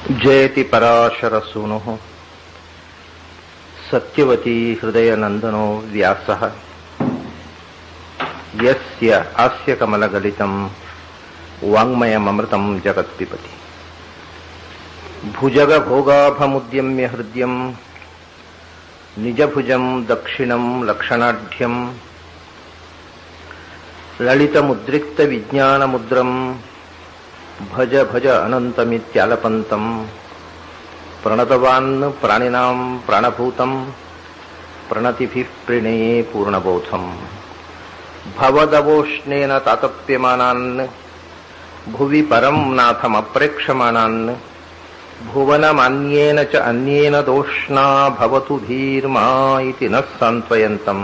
ಜಯತಿ ಪರಾಶರಸೂನು ಸತ್ಯವತಿ ಹೃದಯನಂದನೋ ವ್ಯಾಸಃ ಯಸ್ಯ ಹಾಸ್ಯ ಕಮಲಗಲಿತಂ ವಾಂಗ್ಮಯಮೃತಂ ಜಗತ್ಪಿಬತಿ ಭುಜಗ ಭೋಗಾಭಮುದ್ಯಮ್ಯ ಹೃದಯಂ ನಿಜಭುಜಂ ದಕ್ಷಿಣಂ ಲಕ್ಷಣಾಢ್ಯಂ ಲಲಿತಮುದ್ರಿಕ್ತ ವಿಜ್ಞಾನಮುದ್ರಂ ಭಜ ಭಜ ಅನಂತಮಿತ್ಯಾಲಪಂತಂ ಪ್ರಣತವಾನ್ ಪ್ರಾಣಿನಾಂ ಪ್ರಾಣಭೂತಂ ಪ್ರಣತಿಭಿಃ ಪ್ರಣಯೇ ಪೂರ್ಣಬೋಧಂ ಭವದವೋಷ್ಣೇನ ತಾತಪ್ಯಮಾನಾನ್ ಭುವಿ ಪರಂ ನಾಥಮಪ್ರೇಕ್ಷಮಾಣಾನ್ ಭುವನಮನ್ಯೇನ ಚ ಅನ್ಯೇನ ದೋಷ್ಣಾ ಭವತು ಧೀರ್ಮಾ ಇತಿ ನ ಸಾಂತ್ವಯಂತಂ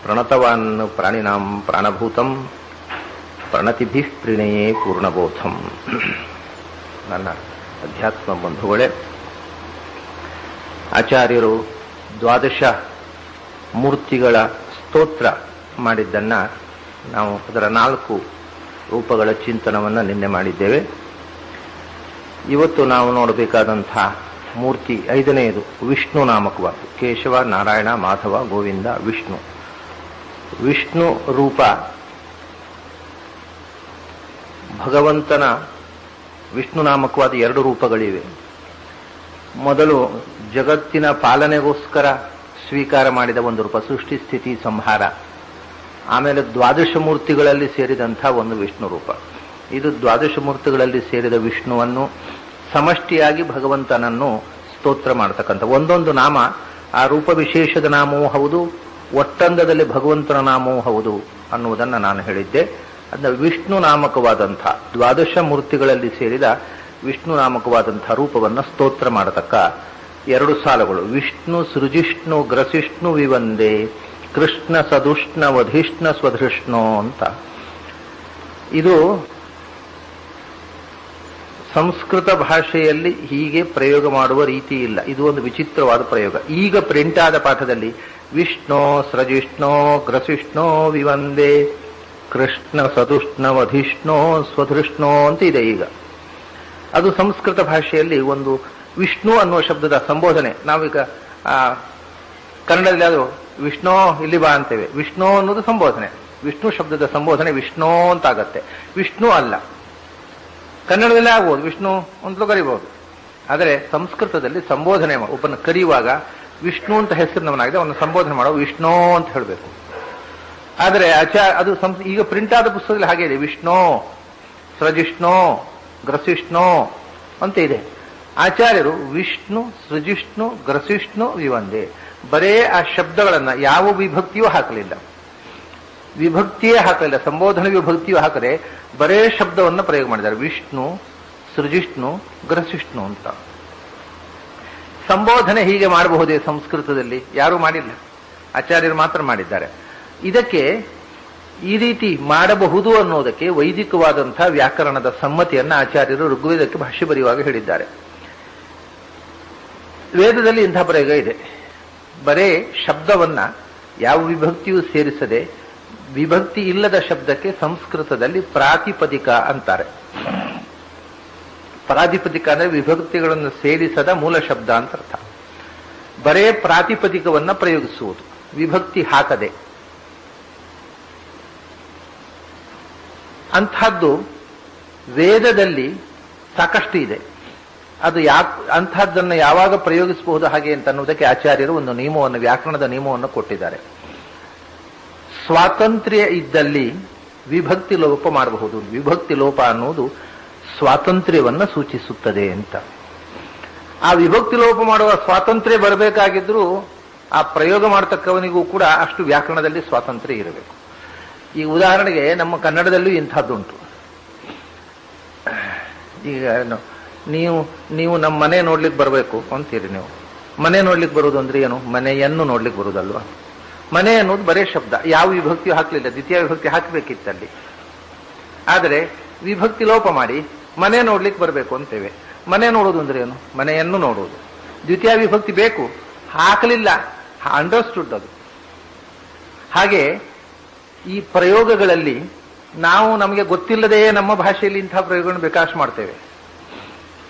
ಪ್ರಣತವಾನ್ ಪ್ರಾಣಿನಾಂ ಪ್ರಾಣಭೂತಂ ಪ್ರಣತಿಭಿಃ ಪ್ರಣಯೇ ಪೂರ್ಣಬೋಧಂ. ನನ್ನ ಅಧ್ಯಾತ್ಮ ಬಂಧುಗಳೇ, ಆಚಾರ್ಯರು ದ್ವಾದಶ ಮೂರ್ತಿಗಳ ಸ್ತೋತ್ರ ಮಾಡಿದ್ದನ್ನು ನಾವು ಅದರ 4 ರೂಪಗಳ ಚಿಂತನವನ್ನು ನಿನ್ನೆ ಮಾಡಿದ್ದೇವೆ. ಇವತ್ತು ನಾವು ನೋಡಬೇಕಾದಂಥ ಮೂರ್ತಿ 5ನೇದು ವಿಷ್ಣು ನಾಮಕವಾದ ಕೇಶವ, ನಾರಾಯಣ, ಮಾಧವ, ಗೋವಿಂದ, ವಿಷ್ಣು. ವಿಷ್ಣು ರೂಪ ಭಗವಂತನ ವಿಷ್ಣು ನಾಮಕವಾದ 2 ರೂಪಗಳಿವೆ. ಮೊದಲು ಜಗತ್ತಿನ ಪಾಲನೆಗೋಸ್ಕರ ಸ್ವೀಕಾರ ಮಾಡಿದ ಒಂದು ರೂಪ ಸೃಷ್ಟಿ ಸ್ಥಿತಿ ಸಂಹಾರ. ಆಮೇಲೆ ದ್ವಾದಶ ಮೂರ್ತಿಗಳಲ್ಲಿ ಸೇರಿದಂಥ ಒಂದು ವಿಷ್ಣು ರೂಪ. ಇದು ದ್ವಾದಶ ಮೂರ್ತಿಗಳಲ್ಲಿ ಸೇರಿದ ವಿಷ್ಣುವನ್ನು ಸಮಷ್ಟಿಯಾಗಿ ಭಗವಂತನನ್ನು ಸ್ತೋತ್ರ ಮಾಡತಕ್ಕಂಥ ಒಂದೊಂದು ನಾಮ ಆ ರೂಪ ವಿಶೇಷದ ನಾಮವೂ ಹೌದು, ಒಟ್ಟಂಗದಲ್ಲಿ ಭಗವಂತನ ನಾಮವೂ ಹೌದು ಅನ್ನುವುದನ್ನು ನಾನು ಹೇಳಿದ್ದೆ. ಅದನ್ನ ವಿಷ್ಣು ನಾಮಕವಾದಂಥ ದ್ವಾದಶ ಮೂರ್ತಿಗಳಲ್ಲಿ ಸೇರಿದ ವಿಷ್ಣು ನಾಮಕವಾದಂಥ ರೂಪವನ್ನು ಸ್ತೋತ್ರ ಮಾಡತಕ್ಕ 2 ಸಾಲುಗಳು. ವಿಷ್ಣು ಸೃಜಿಷ್ಣು ಗ್ರಸಿಷ್ಣು ವಿವಂದೇ ಕೃಷ್ಣ ಸದುಷ್ಣ ವಧಿಷ್ಣ ಸ್ವಧೃಷ್ಣೋ ಅಂತ. ಇದು ಸಂಸ್ಕೃತ ಭಾಷೆಯಲ್ಲಿ ಹೀಗೆ ಪ್ರಯೋಗ ಮಾಡುವ ರೀತಿ ಇಲ್ಲ. ಇದು ಒಂದು ವಿಚಿತ್ರವಾದ ಪ್ರಯೋಗ. ಈಗ ಪ್ರಿಂಟ್ ಆದ ಪಾಠದಲ್ಲಿ ವಿಷ್ಣು ಸೃಜಿಷ್ಣೋ ಗ್ರಸಿಷ್ಣೋ ವಿವಂದೇ ಕೃಷ್ಣ ಸದುಷ್ಣ ವಧಿಷ್ಣೋ ಸ್ವಧೃಷ್ಣೋ ಅಂತ ಇದೆ. ಈಗ ಅದು ಸಂಸ್ಕೃತ ಭಾಷೆಯಲ್ಲಿ ಒಂದು ವಿಷ್ಣು ಅನ್ನುವ ಶಬ್ದದ ಸಂಬೋಧನೆ. ನಾವೀಗ ಕನ್ನಡದಲ್ಲಿ ಆದರೂ ವಿಷ್ಣು ಇಲ್ಲಿ ಬಾ ಅಂತೇವೆ. ವಿಷ್ಣು ಅನ್ನೋದು ಸಂಬೋಧನೆ, ವಿಷ್ಣು ಶಬ್ದದ ಸಂಬೋಧನೆ ವಿಷ್ಣು ಅಂತ ಆಗತ್ತೆ. ವಿಷ್ಣು ಅಲ್ಲ. ಕನ್ನಡದಲ್ಲೇ ಆಗ್ಬೋದು, ವಿಷ್ಣು ಅಂತಲೂ ಕರಿಬಹುದು. ಆದರೆ ಸಂಸ್ಕೃತದಲ್ಲಿ ಸಂಬೋಧನೆ ಒಬ್ಬನ ಕರೆಯುವಾಗ ವಿಷ್ಣು ಅಂತ ಹೆಸರಿನವನಾಗಿದೆ, ಅವನ ಸಂಬೋಧನೆ ಮಾಡೋ ವಿಷ್ಣು ಅಂತ ಹೇಳಬೇಕು. ಆದರೆ ಅದು ಈಗ ಪ್ರಿಂಟ್ ಆದ ಪುಸ್ತಕದಲ್ಲಿ ಹಾಗೆ ಇದೆ, ವಿಷ್ಣು ಸೃಜಿಷ್ಣು ಗ್ರಸಿಷ್ಣು ಅಂತ ಇದೆ. ಆಚಾರ್ಯರು ವಿಷ್ಣು ಸೃಜಿಷ್ಣು ಗ್ರಸಿಷ್ಣು ವಿವಂದೇ ಬರೇ ಆ ಶಬ್ದಗಳನ್ನ ಯಾವ ವಿಭಕ್ತಿಯೂ ಹಾಕಲಿಲ್ಲ, ವಿಭಕ್ತಿಯೇ ಹಾಕಲಿಲ್ಲ, ಸಂಬೋಧನೆ ವಿಭಕ್ತಿಯೂ ಹಾಕದೆ ಬರೇ ಶಬ್ದವನ್ನು ಪ್ರಯೋಗ ಮಾಡಿದ್ದಾರೆ. ವಿಷ್ಣು ಸೃಜಿಷ್ಣು ಗ್ರಸಿಷ್ಣು ಅಂತ. ಸಂಬೋಧನೆ ಹೀಗೆ ಮಾಡಬಹುದೇ ಸಂಸ್ಕೃತದಲ್ಲಿ? ಯಾರೂ ಮಾಡಿಲ್ಲ, ಆಚಾರ್ಯರು ಮಾತ್ರ ಮಾಡಿದ್ದಾರೆ. ಇದಕ್ಕೆ ಈ ರೀತಿ ಮಾಡಬಹುದು ಅನ್ನೋದಕ್ಕೆ ವೈದಿಕವಾದಂತಹ ವ್ಯಾಕರಣದ ಸಮ್ಮತಿಯನ್ನು ಆಚಾರ್ಯರು ಋಗ್ವೇದಕ್ಕೆ ಭಾಷ್ಯ ಬರೆಯುವಾಗ ಹೇಳಿದ್ದಾರೆ. ವೇದದಲ್ಲಿ ಇಂಥ ಪ್ರಯೋಗ ಇದೆ. ಬರೇ ಶಬ್ದವನ್ನ ಯಾವ ವಿಭಕ್ತಿಯೂ ಸೇರಿಸದೆ ವಿಭಕ್ತಿ ಇಲ್ಲದ ಶಬ್ದಕ್ಕೆ ಸಂಸ್ಕೃತದಲ್ಲಿ ಪ್ರಾತಿಪದಿಕ ಅಂತಾರೆ. ಪ್ರಾತಿಪದಿಕ ಅಂದ್ರೆ ವಿಭಕ್ತಿಗಳನ್ನು ಸೇರಿಸದ ಮೂಲ ಶಬ್ದ ಅಂತ ಅರ್ಥ. ಬರೇ ಪ್ರಾತಿಪದಿಕವನ್ನ ಪ್ರಯೋಗಿಸುವುದು, ವಿಭಕ್ತಿ ಹಾಕದೆ. ಅಂಥದ್ದು ವೇದದಲ್ಲಿ ಸಾಕಷ್ಟು ಇದೆ. ಅದು ಅಂಥದ್ದನ್ನು ಯಾವಾಗ ಪ್ರಯೋಗಿಸಬಹುದು ಹಾಗೆ ಅಂತ ಅನ್ನೋದಕ್ಕೆ ಆಚಾರ್ಯರು ಒಂದು ನಿಯಮವನ್ನು, ವ್ಯಾಕರಣದ ನಿಯಮವನ್ನು ಕೊಟ್ಟಿದ್ದಾರೆ. ಸ್ವಾತಂತ್ರ್ಯ ಇದ್ದಲ್ಲಿ ವಿಭಕ್ತಿ ಲೋಪ ಮಾಡಬಹುದು. ವಿಭಕ್ತಿ ಲೋಪ ಅನ್ನುವುದು ಸ್ವಾತಂತ್ರ್ಯವನ್ನು ಸೂಚಿಸುತ್ತದೆ ಅಂತ. ಆ ವಿಭಕ್ತಿ ಲೋಪ ಮಾಡುವ ಸ್ವಾತಂತ್ರ್ಯ ಬರಬೇಕಾಗಿದ್ರೂ ಆ ಪ್ರಯೋಗ ಮಾಡತಕ್ಕವನಿಗೂ ಕೂಡ ಅಷ್ಟು ವ್ಯಾಕರಣದಲ್ಲಿ ಸ್ವಾತಂತ್ರ್ಯ ಇರಬೇಕು. ಈ ಉದಾಹರಣೆಗೆ ನಮ್ಮ ಕನ್ನಡದಲ್ಲೂ ಇಂಥದ್ದುಂಟು. ಈಗ ನೀವು ನಮ್ಮ ಮನೆ ನೋಡ್ಲಿಕ್ಕೆ ಬರಬೇಕು ಅಂತೀರಿ. ನೀವು ಮನೆ ನೋಡ್ಲಿಕ್ಕೆ ಬರೋದು ಅಂದ್ರೆ ಏನು? ಮನೆಯನ್ನು ನೋಡ್ಲಿಕ್ಕೆ ಬರುವುದಲ್ವಾ? ಮನೆ ಅನ್ನೋದು ಬರೇ ಶಬ್ದ, ಯಾವ ವಿಭಕ್ತಿಯೂ ಹಾಕಲಿಲ್ಲ, ದ್ವಿತೀಯ ವಿಭಕ್ತಿ ಹಾಕಬೇಕಿತ್ತಲ್ಲಿ. ಆದರೆ ವಿಭಕ್ತಿ ಲೋಪ ಮಾಡಿ ಮನೆ ನೋಡ್ಲಿಕ್ಕೆ ಬರಬೇಕು ಅಂತೇವೆ. ಮನೆ ನೋಡೋದು ಅಂದ್ರೆ ಏನು? ಮನೆಯನ್ನು ನೋಡುವುದು. ದ್ವಿತೀಯ ವಿಭಕ್ತಿ ಬೇಕು, ಹಾಕಲಿಲ್ಲ, ಅಂಡರ್ಸ್ಟುಡ್ ಅದು. ಹಾಗೆ ಈ ಪ್ರಯೋಗಗಳಲ್ಲಿ ನಾವು ನಮಗೆ ಗೊತ್ತಿಲ್ಲದೆಯೇ ನಮ್ಮ ಭಾಷೆಯಲ್ಲಿ ಇಂತಹ ಪ್ರಯೋಗಗಳನ್ನು ಬೇಕಾಷ್ಟು ಮಾಡ್ತೇವೆ.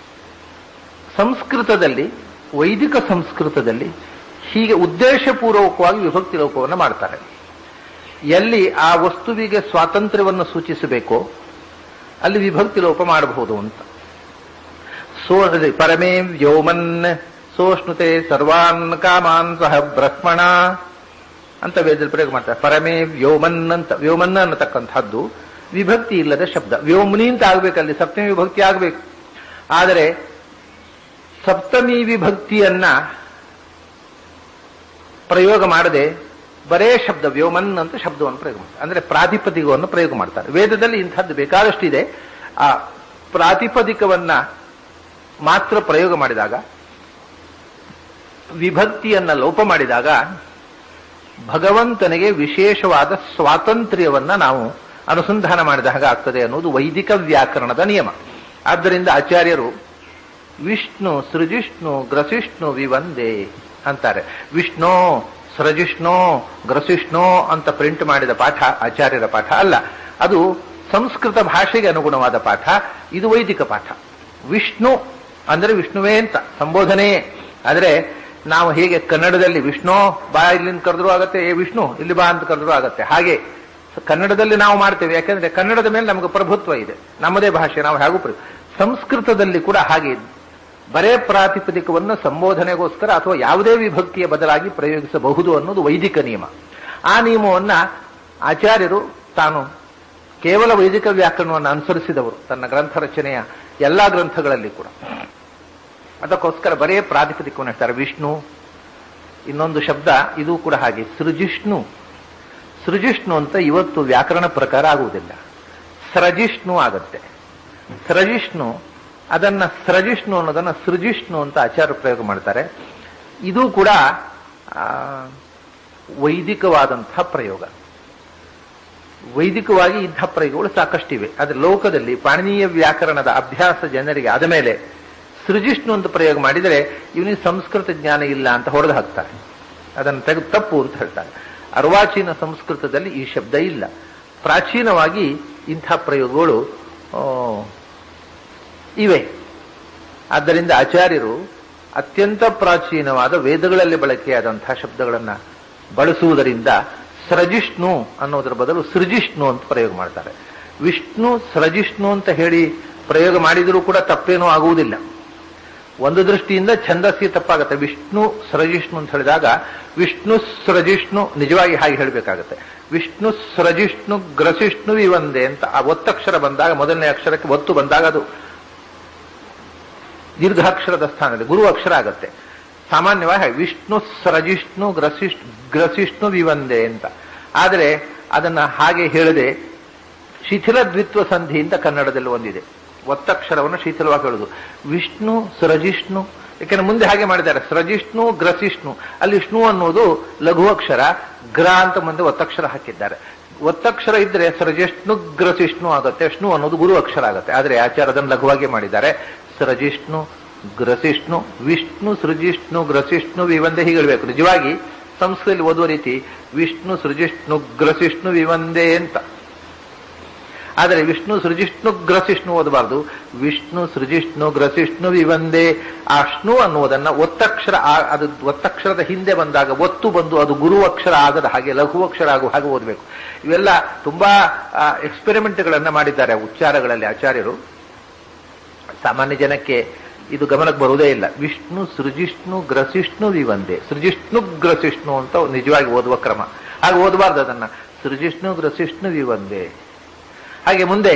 ಸಂಸ್ಕೃತದಲ್ಲಿ, ವೈದಿಕ ಸಂಸ್ಕೃತದಲ್ಲಿ ಹೀಗೆ ಉದ್ದೇಶಪೂರ್ವಕವಾಗಿ ವಿಭಕ್ತಿ ಲೋಪವನ್ನು ಮಾಡ್ತಾರೆ. ಎಲ್ಲಿ ಆ ವಸ್ತುವಿಗೆ ಸ್ವಾತಂತ್ರ್ಯವನ್ನು ಸೂಚಿಸಬೇಕೋ ಅಲ್ಲಿ ವಿಭಕ್ತಿ ಲೋಪ ಮಾಡಬಹುದು ಅಂತ. ಪರಮೇ ವ್ಯೋಮನ್ ಸೋಷ್ಣುತೆ ಸರ್ವಾನ್ ಕಾಮಾನ್ ಸಹ ಬ್ರಹ್ಮಣ ಅಂತ ವೇದದಲ್ಲಿ ಪ್ರಯೋಗ ಮಾಡ್ತಾರೆ. ಪರಮೇ ವ್ಯೋಮನ್ ಅಂತ, ವ್ಯೋಮನ್ ಅನ್ನತಕ್ಕಂಥದ್ದು ವಿಭಕ್ತಿ ಇಲ್ಲದ ಶಬ್ದ. ವ್ಯೋಮ್ನಿ ಅಂತ ಆಗ್ಬೇಕಲ್ಲಿ, ಸಪ್ತಮಿ ವಿಭಕ್ತಿ ಆಗ್ಬೇಕು. ಆದರೆ ಸಪ್ತಮಿ ವಿಭಕ್ತಿಯನ್ನ ಪ್ರಯೋಗ ಮಾಡದೆ ಬರೇ ಶಬ್ದ ವ್ಯೋಮನ್ ಅಂತ ಶಬ್ದವನ್ನು ಪ್ರಯೋಗ ಮಾಡ್ತಾರೆ. ಅಂದ್ರೆ ಪ್ರಾತಿಪದಿಕವನ್ನು ಪ್ರಯೋಗ ಮಾಡ್ತಾರೆ. ವೇದದಲ್ಲಿ ಇಂಥದ್ದು ಬೇಕಾದಷ್ಟಿದೆ. ಆ ಪ್ರಾತಿಪದಿಕವನ್ನ ಮಾತ್ರ ಪ್ರಯೋಗ ಮಾಡಿದಾಗ, ವಿಭಕ್ತಿಯನ್ನ ಲೋಪ ಮಾಡಿದಾಗ ಭಗವಂತನಿಗೆ ವಿಶೇಷವಾದ ಸ್ವಾತಂತ್ರ್ಯವನ್ನ ನಾವು ಅನುಸಂಧಾನ ಮಾಡಿದ ಹಾಗೆ ಆಗ್ತದೆ ಅನ್ನೋದು ವೈದಿಕ ವ್ಯಾಕರಣದ ನಿಯಮ. ಆದ್ದರಿಂದ ಆಚಾರ್ಯರು ವಿಷ್ಣು ಸೃಜಿಷ್ಣು ಗ್ರಸಿಷ್ಣು ವಿವಂದೇ ಅಂತಾರೆ. ವಿಷ್ಣು ಸೃಜಿಷ್ಣು ಗ್ರಸಿಷ್ಣು ಅಂತ ಪ್ರಿಂಟ್ ಮಾಡಿದ ಪಾಠ ಆಚಾರ್ಯರ ಪಾಠ ಅಲ್ಲ. ಅದು ಸಂಸ್ಕೃತ ಭಾಷೆಗೆ ಅನುಗುಣವಾದ ಪಾಠ. ಇದು ವೈದಿಕ ಪಾಠ. ವಿಷ್ಣು ಅಂದ್ರೆ ವಿಷ್ಣುವೇ ಅಂತ ಸಂಬೋಧನೆ. ಆದರೆ ನಾವು ಹೇಗೆ ಕನ್ನಡದಲ್ಲಿ ವಿಷ್ಣು ಬಾ ಇಲ್ಲಿಂದ ಕರೆದ್ರೂ ಆಗತ್ತೆ, ಏ ವಿಷ್ಣು ಇಲ್ಲಿ ಬಾ ಅಂತ ಕರೆದ್ರೂ ಆಗತ್ತೆ. ಹಾಗೆ ಕನ್ನಡದಲ್ಲಿ ನಾವು ಮಾಡ್ತೇವೆ, ಯಾಕಂದ್ರೆ ಕನ್ನಡದ ಮೇಲೆ ನಮಗೆ ಪ್ರಭುತ್ವ ಇದೆ, ನಮ್ಮದೇ ಭಾಷೆ, ನಾವು ಹೇಗೂ ಸಂಸ್ಕೃತದಲ್ಲಿ ಕೂಡ ಹಾಗೆ ಬರೇ ಪ್ರಾತಿಪದಿಕವನ್ನು ಸಂಬೋಧನೆಗೋಸ್ಕರ ಅಥವಾ ಯಾವುದೇ ವಿಭಕ್ತಿಯ ಬದಲಾಗಿ ಪ್ರಯೋಗಿಸಬಹುದು ಅನ್ನೋದು ವೈದಿಕ ನಿಯಮ. ಆ ನಿಯಮವನ್ನ ಆಚಾರ್ಯರು ತಾನು ಕೇವಲ ವೈದಿಕ ವ್ಯಾಕರಣವನ್ನು ಅನುಸರಿಸಿದವರು ತನ್ನ ಗ್ರಂಥ ರಚನೆಯ ಎಲ್ಲಾ ಗ್ರಂಥಗಳಲ್ಲಿ ಕೂಡ. ಅದಕ್ಕೋಸ್ಕರ ಬರೇ ಪ್ರಾತಿಪದಿಕವನ್ನು ಹೇಳ್ತಾರೆ. ವಿಷ್ಣು, ಇನ್ನೊಂದು ಶಬ್ದ ಇದು ಕೂಡ ಹಾಗೆ ಸೃಜಿಷ್ಣು. ಸೃಜಿಷ್ಣು ಅಂತ ಇವತ್ತು ವ್ಯಾಕರಣ ಪ್ರಕಾರ ಆಗುವುದಿಲ್ಲ, ಸೃಜಿಷ್ಣು ಆಗತ್ತೆ. ಸೃಜಿಷ್ಣು ಅದನ್ನ ಸೃಜಿಷ್ಣು ಅನ್ನೋದನ್ನ ಸೃಜಿಷ್ಣು ಅಂತ ಆಚಾರ್ಯ ಪ್ರಯೋಗ ಮಾಡ್ತಾರೆ. ಇದು ಕೂಡ ವೈದಿಕವಾದಂತಹ ಪ್ರಯೋಗ. ವೈದಿಕವಾಗಿ ಇಂಥ ಪ್ರಯೋಗಗಳು ಸಾಕಷ್ಟಿವೆ. ಆದರೆ ಲೋಕದಲ್ಲಿ ಪಾಣಿನೀಯ ವ್ಯಾಕರಣದ ಅಭ್ಯಾಸ ಜನರಿಗೆ ಆದ ಮೇಲೆ ಸೃಜಿಷ್ಣು ಅಂತ ಪ್ರಯೋಗ ಮಾಡಿದರೆ ಇವನಿಗೆ ಸಂಸ್ಕೃತ ಜ್ಞಾನ ಇಲ್ಲ ಅಂತ ಹೊಡೆದು ಹಾಕ್ತಾರೆ, ಅದನ್ನು ತೆಗೆದು ತಪ್ಪು ಅಂತ ಹೇಳ್ತಾರೆ. ಅರ್ವಾಚೀನ ಸಂಸ್ಕೃತದಲ್ಲಿ ಈ ಶಬ್ದ ಇಲ್ಲ. ಪ್ರಾಚೀನವಾಗಿ ಇಂಥ ಪ್ರಯೋಗಗಳು ಇವೆ. ಆದ್ದರಿಂದ ಆಚಾರ್ಯರು ಅತ್ಯಂತ ಪ್ರಾಚೀನವಾದ ವೇದಗಳಲ್ಲಿ ಬಳಕೆಯಾದಂತಹ ಶಬ್ದಗಳನ್ನು ಬಳಸುವುದರಿಂದ ಸೃಜಿಷ್ಣು ಅನ್ನೋದರ ಬದಲು ಸೃಜಿಷ್ಣು ಅಂತ ಪ್ರಯೋಗ ಮಾಡ್ತಾರೆ. ವಿಷ್ಣು ಸೃಜಿಷ್ಣು ಅಂತ ಹೇಳಿ ಪ್ರಯೋಗ ಮಾಡಿದರೂ ಕೂಡ ತಪ್ಪೇನೂ ಆಗುವುದಿಲ್ಲ. ಒಂದು ದೃಷ್ಟಿಯಿಂದ ಛಂದಸ್ಸಿ ತಪ್ಪಾಗುತ್ತೆ. ವಿಷ್ಣು ಸೃಜಿಷ್ಣು ಅಂತ ಹೇಳಿದಾಗ ವಿಷ್ಣು ಸೃಜಿಷ್ಣು ನಿಜವಾಗಿ ಹಾಗೆ ಹೇಳಬೇಕಾಗತ್ತೆ. ವಿಷ್ಣು ಸೃಜಿಷ್ಣು ಗ್ರಸಿಷ್ಣು ವಿವಂದೇ ಅಂತ ಆ ಒತ್ತಕ್ಷರ ಬಂದಾಗ, ಮೊದಲನೇ ಅಕ್ಷರಕ್ಕೆ ಒತ್ತು ಬಂದಾಗ ಅದು ದೀರ್ಘಾಕ್ಷರದ ಸ್ಥಾನದಲ್ಲಿ ಗುರು ಅಕ್ಷರ ಆಗತ್ತೆ. ಸಾಮಾನ್ಯವಾಗಿ ವಿಷ್ಣು ಸೃಜಿಷ್ಣು ಗ್ರಸಿಷ್ಣು ವಿವಂದೇ ಅಂತ. ಆದರೆ ಅದನ್ನ ಹಾಗೆ ಹೇಳದೆ ಶಿಥಿಲ ದ್ವಿತ್ವ ಸಂಧಿ ಅಂತ ಕನ್ನಡದಲ್ಲಿ ಒಂದಿದೆ. ಒತ್ತಕ್ಷರವನ್ನು ಶಿಥಿಲವಾಗಿ ಹೇಳುದು ವಿಷ್ಣು ಸೃಜಿಷ್ಣು. ಯಾಕೆಂದ್ರೆ ಮುಂದೆ ಹಾಗೆ ಮಾಡಿದ್ದಾರೆ, ಸೃಜಿಷ್ಣು ಗ್ರಸಿಷ್ಣು. ಅಲ್ಲಿ ವಿಷ್ಣು ಅನ್ನೋದು ಲಘು ಅಕ್ಷರ, ಗ್ರ ಅಂತ ಮುಂದೆ ಒತ್ತಕ್ಷರ ಹಾಕಿದ್ದಾರೆ. ಒತ್ತಕ್ಷರ ಇದ್ರೆ ಸೃಜಿಷ್ಣು ಗ್ರಸಿಷ್ಣು ಆಗುತ್ತೆ, ವಿಷ್ಣು ಅನ್ನೋದು ಗುರು ಅಕ್ಷರ ಆಗುತ್ತೆ. ಆದರೆ ಆಚಾರ್ಯ ಅದನ್ನು ಲಘುವಾಗಿ ಮಾಡಿದ್ದಾರೆ. ಸೃಜಿಷ್ಣು ಗ್ರಸಿಷ್ಣು ವಿಷ್ಣು ಸೃಜಿಷ್ಣು ಗ್ರಸಿಷ್ಣು ವಿವಂದೇ ಹೀಗೆ ಹೇಳಬೇಕು. ನಿಜವಾಗಿ ಸಂಸ್ಕೃತದಲ್ಲಿ ಓದುವ ರೀತಿ ವಿಷ್ಣು ಸೃಜಿಷ್ಣು ಗ್ರಸಿಷ್ಣು ವಿವಂದೇ ಅಂತ. ಆದರೆ ವಿಷ್ಣು ಸೃಜಿಷ್ಣು ಗ್ರಸಿಷ್ಣು ಓದಬಾರ್ದು, ವಿಷ್ಣು ಸೃಜಿಷ್ಣು ಗ್ರಸಿಷ್ಣು ವಿವಂದೇ. ಆ ಷ್ಣು ಅನ್ನುವುದನ್ನ ಒತ್ತಕ್ಷರ, ಅದು ಒತ್ತಕ್ಷರದ ಹಿಂದೆ ಬಂದಾಗ ಒತ್ತು ಬಂದು ಅದು ಗುರು ಅಕ್ಷರ ಆಗದ ಹಾಗೆ ಲಘು ಅಕ್ಷರ ಆಗುವ ಹಾಗೆ ಓದಬೇಕು. ಇವೆಲ್ಲ ತುಂಬಾ ಎಕ್ಸ್ಪೆರಿಮೆಂಟ್ಗಳನ್ನ ಮಾಡಿದ್ದಾರೆ ಉಚ್ಚಾರಗಳಲ್ಲಿ ಆಚಾರ್ಯರು. ಸಾಮಾನ್ಯ ಜನಕ್ಕೆ ಇದು ಗಮನಕ್ಕೆ ಬರುವುದೇ ಇಲ್ಲ. ವಿಷ್ಣು ಸೃಜಿಷ್ಣು ಗ್ರಸಿಷ್ಣು ವಿವಂದೇ, ಸೃಜಿಷ್ಣು ಗ್ರಸಿಷ್ಣು ಅಂತ ನಿಜವಾಗಿ ಓದುವ ಕ್ರಮ. ಹಾಗೆ ಓದಬಾರ್ದು ಅದನ್ನ, ಸೃಜಿಷ್ಣು ಗ್ರಸಿಷ್ಣು ವಿವಂದೇ. ಹಾಗೆ ಮುಂದೆ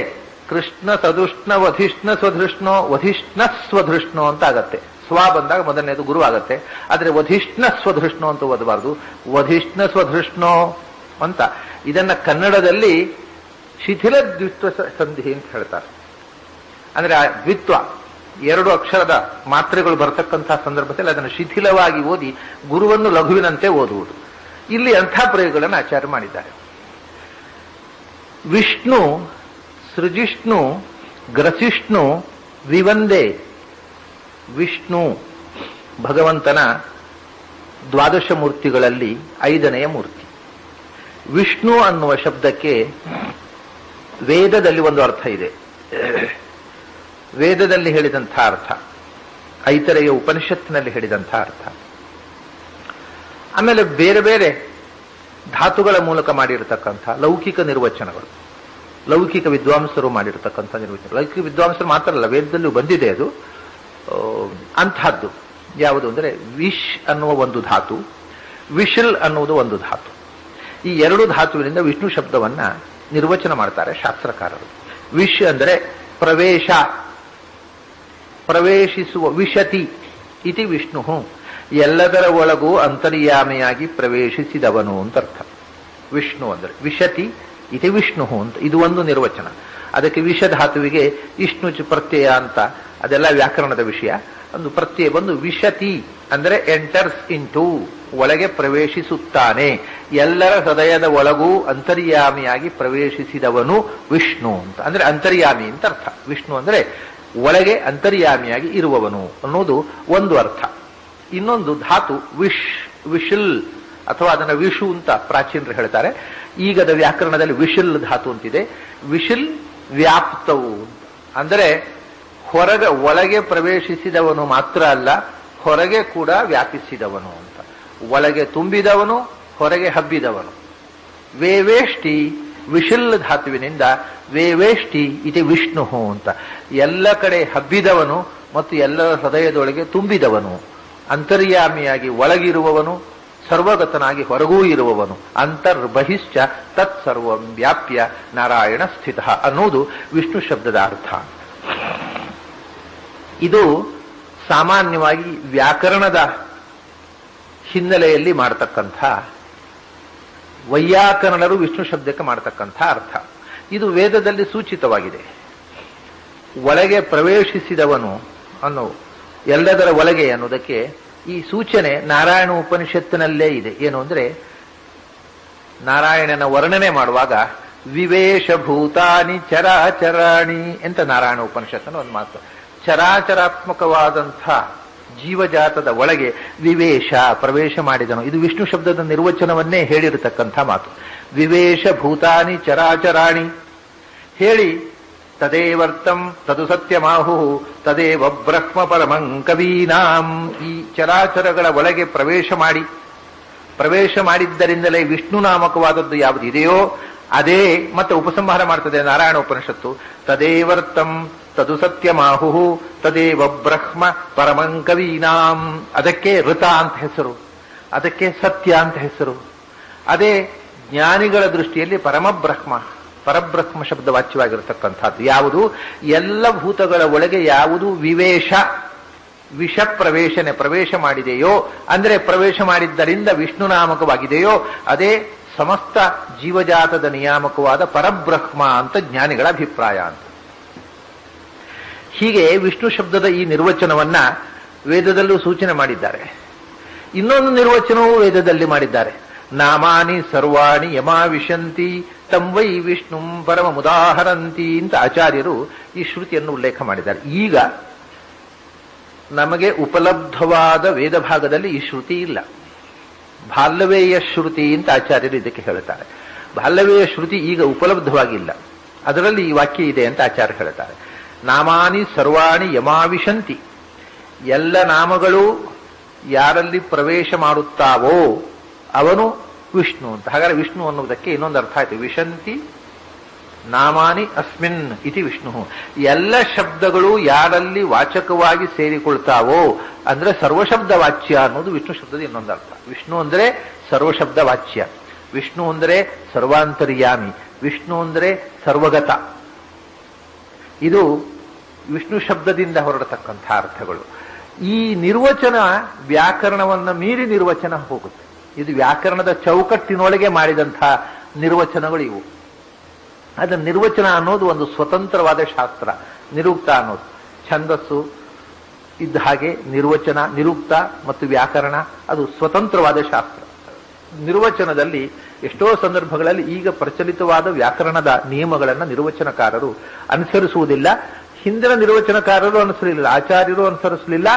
ಕೃಷ್ಣ ಸದೃಷ್ಣ ವಧಿಷ್ಣ ಸ್ವಧೃಷ್ಣೋ ವಧಿಷ್ಣ ಸ್ವಧೃಷ್ಣೋ ಅಂತ ಆಗತ್ತೆ. ಸ್ವ ಬಂದಾಗ ಮೊದಲನೇದು ಗುರು ಆಗತ್ತೆ. ಆದ್ರೆ ವಧಿಷ್ಣ ಸ್ವಧೃಷ್ಣೋ ಅಂತ ಓದಬಾರ್ದು, ವಧಿಷ್ಣ ಸ್ವಧೃಷ್ಣೋ ಅಂತ. ಇದನ್ನ ಕನ್ನಡದಲ್ಲಿ ಶಿಥಿಲ ದ್ವಿತ್ವ ಸಂಧಿ ಅಂತ ಹೇಳ್ತಾರೆ. ಅಂದ್ರೆ ಆ ದ್ವಿತ್ವ ಎರಡು ಅಕ್ಷರದ ಮಾತ್ರೆಗಳು ಬರತಕ್ಕಂತಹ ಸಂದರ್ಭದಲ್ಲಿ ಅದನ್ನು ಶಿಥಿಲವಾಗಿ ಓದಿ ಗುರುವನ್ನು ಲಘುವಿನಂತೆ ಓದುವುದು. ಇಲ್ಲಿ ಅಂಥ ಪ್ರಯೋಗಗಳನ್ನು ಆಚಾರ್ಯ ಮಾಡಿದ್ದಾರೆ. ವಿಷ್ಣು ಸೃಜಿಷ್ಣು ಗ್ರಸಿಷ್ಣು ವಿವಂದೇ. ವಿಷ್ಣು ಭಗವಂತನ ದ್ವಾದಶ ಮೂರ್ತಿಗಳಲ್ಲಿ 5ನೆಯ ಮೂರ್ತಿ. ವಿಷ್ಣು ಅನ್ನುವ ಶಬ್ದಕ್ಕೆ ವೇದದಲ್ಲಿ ಒಂದು ಅರ್ಥ ಇದೆ. ವೇದದಲ್ಲಿ ಹೇಳಿದಂಥ ಅರ್ಥ ಐತರೆಯ ಉಪನಿಷತ್ತಿನಲ್ಲಿ ಹೇಳಿದಂಥ ಅರ್ಥ. ಆಮೇಲೆ ಬೇರೆ ಬೇರೆ ಧಾತುಗಳ ಮೂಲಕ ಮಾಡಿರತಕ್ಕಂಥ ಲೌಕಿಕ ನಿರ್ವಚನಗಳು, ಲೌಕಿಕ ವಿದ್ವಾಂಸರು ಮಾಡಿರತಕ್ಕಂಥ ನಿರ್ವಚನ. ಲೌಕಿಕ ವಿದ್ವಾಂಸರು ಮಾತ್ರ ಅಲ್ಲ, ವೇದದಲ್ಲೂ ಬಂದಿದೆ ಅದು. ಅಂತಹದ್ದು ಯಾವುದು ಅಂದರೆ ವಿಶ್ ಅನ್ನುವ ಒಂದು ಧಾತು, ವಿಶಿಲ್ ಅನ್ನುವುದು ಒಂದು ಧಾತು. ಈ ಎರಡು ಧಾತುವಿನಿಂದ ವಿಷ್ಣು ಶಬ್ದವನ್ನ ನಿರ್ವಚನ ಮಾಡ್ತಾರೆ ಶಾಸ್ತ್ರಕಾರರು. ವಿಶ್ ಅಂದರೆ ಪ್ರವೇಶ, ಪ್ರವೇಶಿಸುವ. ವಿಶತಿ ಇತಿ ವಿಷ್ಣು, ಎಲ್ಲದರ ಒಳಗೂ ಅಂತರ್ಯಾಮಿಯಾಗಿ ಪ್ರವೇಶಿಸಿದವನು ಅಂತ ಅರ್ಥ. ವಿಷ್ಣು ಅಂದರೆ ವಿಶತಿ ಇತಿ ವಿಷ್ಣು ಅಂತ ಇದು ಒಂದು ನಿರ್ವಚನ. ಅದಕ್ಕೆ ವಿಷಧಾತುವಿಗೆ ಇಷ್ಣುಚ್ ಪ್ರತ್ಯಯ ಅಂತ, ಅದೆಲ್ಲ ವ್ಯಾಕರಣದ ವಿಷಯ. ಒಂದು ಪ್ರತ್ಯಯ ಬಂದು ವಿಶತಿ ಅಂದರೆ ಎಂಟರ್ಸ್ ಇಂಟು, ಒಳಗೆ ಪ್ರವೇಶಿಸುತ್ತಾನೆ, ಎಲ್ಲರ ಹೃದಯದ ಒಳಗೂ ಅಂತರ್ಯಾಮಿಯಾಗಿ ಪ್ರವೇಶಿಸಿದವನು ವಿಷ್ಣು ಅಂತ, ಅಂದ್ರೆ ಅಂತರ್ಯಾಮಿ ಅಂತ ಅರ್ಥ. ವಿಷ್ಣು ಅಂದರೆ ಒಳಗೆ ಅಂತರ್ಯಾಮಿಯಾಗಿ ಇರುವವನು ಅನ್ನೋದು ಒಂದು ಅರ್ಥ. ಇನ್ನೊಂದು ಧಾತು ವಿಶ್, ವಿಶಿಲ್ ಅಥವಾ ಅದನ್ನ ವಿಷು ಅಂತ ಪ್ರಾಚೀನರು ಹೇಳ್ತಾರೆ. ಈಗದ ವ್ಯಾಕರಣದಲ್ಲಿ ವಿಶಿಲ್ ಧಾತು ಅಂತಿದೆ. ವಿಶಿಲ್ ವ್ಯಾಪ್ತವು ಅಂದರೆ ಒಳಗೆ ಪ್ರವೇಶಿಸಿದವನು ಮಾತ್ರ ಅಲ್ಲ, ಹೊರಗೆ ಕೂಡ ವ್ಯಾಪಿಸಿದವನು ಅಂತ. ಒಳಗೆ ತುಂಬಿದವನು, ಹೊರಗೆ ಹಬ್ಬಿದವನು. ವೇವೇಷ್ಟಿ, ವಿಶಿಲ್ ಧಾತುವಿನಿಂದ ವೇವೇಷ್ಟಿ ಇತಿ ವಿಷ್ಣು ಅಂತ, ಎಲ್ಲ ಕಡೆ ಹಬ್ಬಿದವನು ಮತ್ತು ಎಲ್ಲರ ಹೃದಯದೊಳಗೆ ತುಂಬಿದವನು, ಅಂತರ್ಯಾಮಿಯಾಗಿ ಒಳಗಿರುವವನು, ಸರ್ವಗತನಾಗಿ ಹೊರಗೂ ಇರುವವನು. ಅಂತರ್ಬಹಿಶ್ಚ ತತ್ಸರ್ವಂ ವ್ಯಾಪ್ಯ ನಾರಾಯಣ ಸ್ಥಿತ ಅನ್ನುವುದು ವಿಷ್ಣು ಶಬ್ದದ ಅರ್ಥ. ಇದು ಸಾಮಾನ್ಯವಾಗಿ ವ್ಯಾಕರಣದ ಹಿನ್ನೆಲೆಯಲ್ಲಿ ಮಾಡತಕ್ಕಂಥ, ವೈಯಾಕರಣರು ವಿಷ್ಣು ಶಬ್ದಕ್ಕೆ ಮಾಡತಕ್ಕಂಥ ಅರ್ಥ. ಇದು ವೇದದಲ್ಲಿ ಸೂಚಿತವಾಗಿದೆ. ಒಳಗೆ ಪ್ರವೇಶಿಸಿದವನು ಅನ್ನೋ, ಎಲ್ಲದರ ಒಳಗೆ ಅನ್ನೋದಕ್ಕೆ ಈ ಸೂಚನೆ ನಾರಾಯಣ ಉಪನಿಷತ್ತಿನಲ್ಲೇ ಇದೆ. ಏನು ಅಂದ್ರೆ, ನಾರಾಯಣನ ವರ್ಣನೆ ಮಾಡುವಾಗ ವಿವೇಶಭೂತಾನಿ ಚರಾಚರಾಣಿ ಅಂತ ನಾರಾಯಣ ಉಪನಿಷತ್ತನ ಒಂದು ಮಾತು. ಚರಾಚರಾತ್ಮಕವಾದಂಥ ಜೀವಜಾತದ ಒಳಗೆ ವಿವೇಶ, ಪ್ರವೇಶ ಮಾಡಿದನು. ಇದು ವಿಷ್ಣು ಶಬ್ದದ ನಿರ್ವಚನವನ್ನೇ ಹೇಳಿರತಕ್ಕಂಥ ಮಾತು. ವಿವೇಶ ಭೂತಾನಿ ಚರಾಚರಾಣಿ ಹೇಳಿ, ತದೇವರ್ತಂ ತದು ಸತ್ಯಮಾಹು ತದೇವ ಬ್ರಹ್ಮ ಪರಮಂ ಕವೀನಾಂ. ಈ ಚರಾಚರಗಳ ಒಳಗೆ ಪ್ರವೇಶ ಮಾಡಿದ್ದರಿಂದಲೇ ವಿಷ್ಣು ನಾಮಕವಾದದ್ದು ಯಾವುದಿದೆಯೋ ಅದೇ. ಮತ್ತೆ ಉಪಸಂಹಾರ ಮಾಡ್ತದೆ ನಾರಾಯಣ ಉಪನಿಷತ್ತು. ತದೇವರ್ತಂ ತದು ಸತ್ಯಮಾಹು ತದೇವ ಬ್ರಹ್ಮ ಪರಮಂ ಕವೀನಾಂ. ಅದಕ್ಕೆ ಋತ ಅಂತ ಹೆಸರು, ಅದಕ್ಕೆ ಸತ್ಯ ಅಂತ ಹೆಸರು. ಅದೇ ಜ್ಞಾನಿಗಳ ದೃಷ್ಟಿಯಲ್ಲಿ ಪರಬ್ರಹ್ಮ ಶಬ್ದ ವಾಚ್ಯವಾಗಿರತಕ್ಕಂಥದ್ದು. ಯಾವುದು ಎಲ್ಲ ಭೂತಗಳ ಒಳಗೆ ಯಾವುದು ವಿಷ ಪ್ರವೇಶ ಮಾಡಿದೆಯೋ, ಅಂದ್ರೆ ಪ್ರವೇಶ ಮಾಡಿದ್ದರಿಂದ ವಿಷ್ಣು ನಾಮಕವಾಗಿದೆಯೋ ಅದೇ ಸಮಸ್ತ ಜೀವಜಾತದ ನಿಯಾಮಕವಾದ ಪರಬ್ರಹ್ಮ ಅಂತ ಜ್ಞಾನಿಗಳ ಅಭಿಪ್ರಾಯ ಅಂತ. ಹೀಗೆ ವಿಷ್ಣು ಶಬ್ದದ ಈ ನಿರ್ವಚನವನ್ನ ವೇದದಲ್ಲೂ ಸೂಚನೆ ಮಾಡಿದ್ದಾರೆ. ಇನ್ನೊಂದು ನಿರ್ವಚನವೂ ವೇದದಲ್ಲಿ ಮಾಡಿದ್ದಾರೆ. ನಾಮಾನಿ ಸರ್ವಾಣಿ ಯಮಾವಿಶಂತಿ ತಂ ವೈ ವಿಷ್ಣು ಪರಮುದಾಹರಂತಿ ಅಂತ ಆಚಾರ್ಯರು ಈ ಶ್ರುತಿಯನ್ನು ಉಲ್ಲೇಖ ಮಾಡಿದ್ದಾರೆ. ಈಗ ನಮಗೆ ಉಪಲಬ್ಧವಾದ ವೇದ ಭಾಗದಲ್ಲಿ ಈ ಶ್ರುತಿ ಇಲ್ಲ. ಬಾಲ್ಯವೇಯ ಶ್ರುತಿ ಅಂತ ಆಚಾರ್ಯರು ಇದಕ್ಕೆ ಹೇಳ್ತಾರೆ. ಬಾಲ್ಯವೇಯ ಶ್ರುತಿ ಈಗ ಉಪಲಬ್ಧವಾಗಿಲ್ಲ, ಅದರಲ್ಲಿ ಈ ವಾಕ್ಯ ಇದೆ ಅಂತ ಆಚಾರ್ಯ ಹೇಳ್ತಾರೆ. ನಾಮಾನಿ ಸರ್ವಾಣಿ ಯಮಾವಿಶಂತಿ, ಎಲ್ಲ ನಾಮಗಳು ಯಾರಲ್ಲಿ ಪ್ರವೇಶ ಮಾಡುತ್ತಾವೋ ಅವನು ವಿಷ್ಣು ಅಂತ. ಹಾಗಾದ್ರೆ ವಿಷ್ಣು ಅನ್ನುವುದಕ್ಕೆ ಇನ್ನೊಂದು ಅರ್ಥ ಆಯ್ತು. ವಿಶಂತಿ ನಾಮಾನಿ ಅಸ್ಮಿನ್ ಇತಿ ವಿಷ್ಣು. ಎಲ್ಲ ಶಬ್ದಗಳು ಯಾರಲ್ಲಿ ವಾಚಕವಾಗಿ ಸೇರಿಕೊಳ್ತಾವೋ ಅಂದ್ರೆ ಸರ್ವಶಬ್ದ ವಾಚ್ಯ ಅನ್ನೋದು ವಿಷ್ಣು ಶಬ್ದದ ಇನ್ನೊಂದು ಅರ್ಥ. ವಿಷ್ಣು ಅಂದ್ರೆ ಸರ್ವಶಬ್ದ ವಾಚ್ಯ, ವಿಷ್ಣು ಅಂದ್ರೆ ಸರ್ವಾಂತರ್ಯಾಮಿ, ವಿಷ್ಣು ಅಂದ್ರೆ ಸರ್ವಗತ. ಇದು ವಿಷ್ಣು ಶಬ್ದದಿಂದ ಹೊರಡತಕ್ಕಂಥ ಅರ್ಥಗಳು. ಈ ನಿರ್ವಚನ ವ್ಯಾಕರಣವನ್ನ ಮೀರಿ ನಿರ್ವಚನ ಹೋಗುತ್ತೆ. ಇದು ವ್ಯಾಕರಣದ ಚೌಕಟ್ಟಿನೊಳಗೆ ಮಾಡಿದಂಥ ನಿರ್ವಚನಗಳು ಇವು. ಅದರ ನಿರ್ವಚನ ಅನ್ನೋದು ಒಂದು ಸ್ವತಂತ್ರವಾದ ಶಾಸ್ತ್ರ. ನಿರುಕ್ತ ಅನ್ನೋದು ಛಂದಸ್ಸು ಇದ್ದ ಹಾಗೆ ನಿರ್ವಚನ, ನಿರುಕ್ತ ಮತ್ತು ವ್ಯಾಕರಣ ಅದು ಸ್ವತಂತ್ರವಾದ ಶಾಸ್ತ್ರ. ನಿರ್ವಚನದಲ್ಲಿ ಎಷ್ಟೋ ಸಂದರ್ಭಗಳಲ್ಲಿ ಈಗ ಪ್ರಚಲಿತವಾದ ವ್ಯಾಕರಣದ ನಿಯಮಗಳನ್ನು ನಿರ್ವಚನಕಾರರು ಅನುಸರಿಸುವುದಿಲ್ಲ. ಹಿಂದಿನ ನಿರ್ವಚನಕಾರರು ಅನುಸರಿಸಲಿಲ್ಲ, ಆಚಾರ್ಯರು ಅನುಸರಿಸಲಿಲ್ಲ.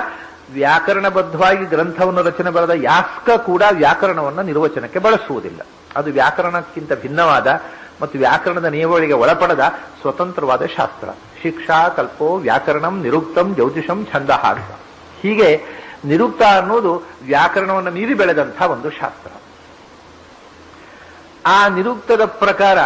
ವ್ಯಾಕರಣಬದ್ಧವಾಗಿ ಗ್ರಂಥವನ್ನು ರಚನೆ ಬರೆದ ಯಾಸ್ಕ ಕೂಡ ವ್ಯಾಕರಣವನ್ನು ನಿರ್ವಚನಕ್ಕೆ ಬಳಸುವುದಿಲ್ಲ. ಅದು ವ್ಯಾಕರಣಕ್ಕಿಂತ ಭಿನ್ನವಾದ ಮತ್ತು ವ್ಯಾಕರಣದ ನಿಯಮಗಳಿಗೆ ಒಳಪಡದ ಸ್ವತಂತ್ರವಾದ ಶಾಸ್ತ್ರ. ಶಿಕ್ಷಾ ಕಲ್ಪೋ ವ್ಯಾಕರಣಂ ನಿರುಕ್ತಂ ಜ್ಯೋತಿಷಂ ಛಂದಃ ಅಂತ. ಹೀಗೆ ನಿರುಕ್ತ ಅನ್ನೋದು ವ್ಯಾಕರಣವನ್ನು ಮೀರಿ ಬೆಳೆದಂತಹ ಒಂದು ಶಾಸ್ತ್ರ. ಆ ನಿರುಕ್ತದ ಪ್ರಕಾರ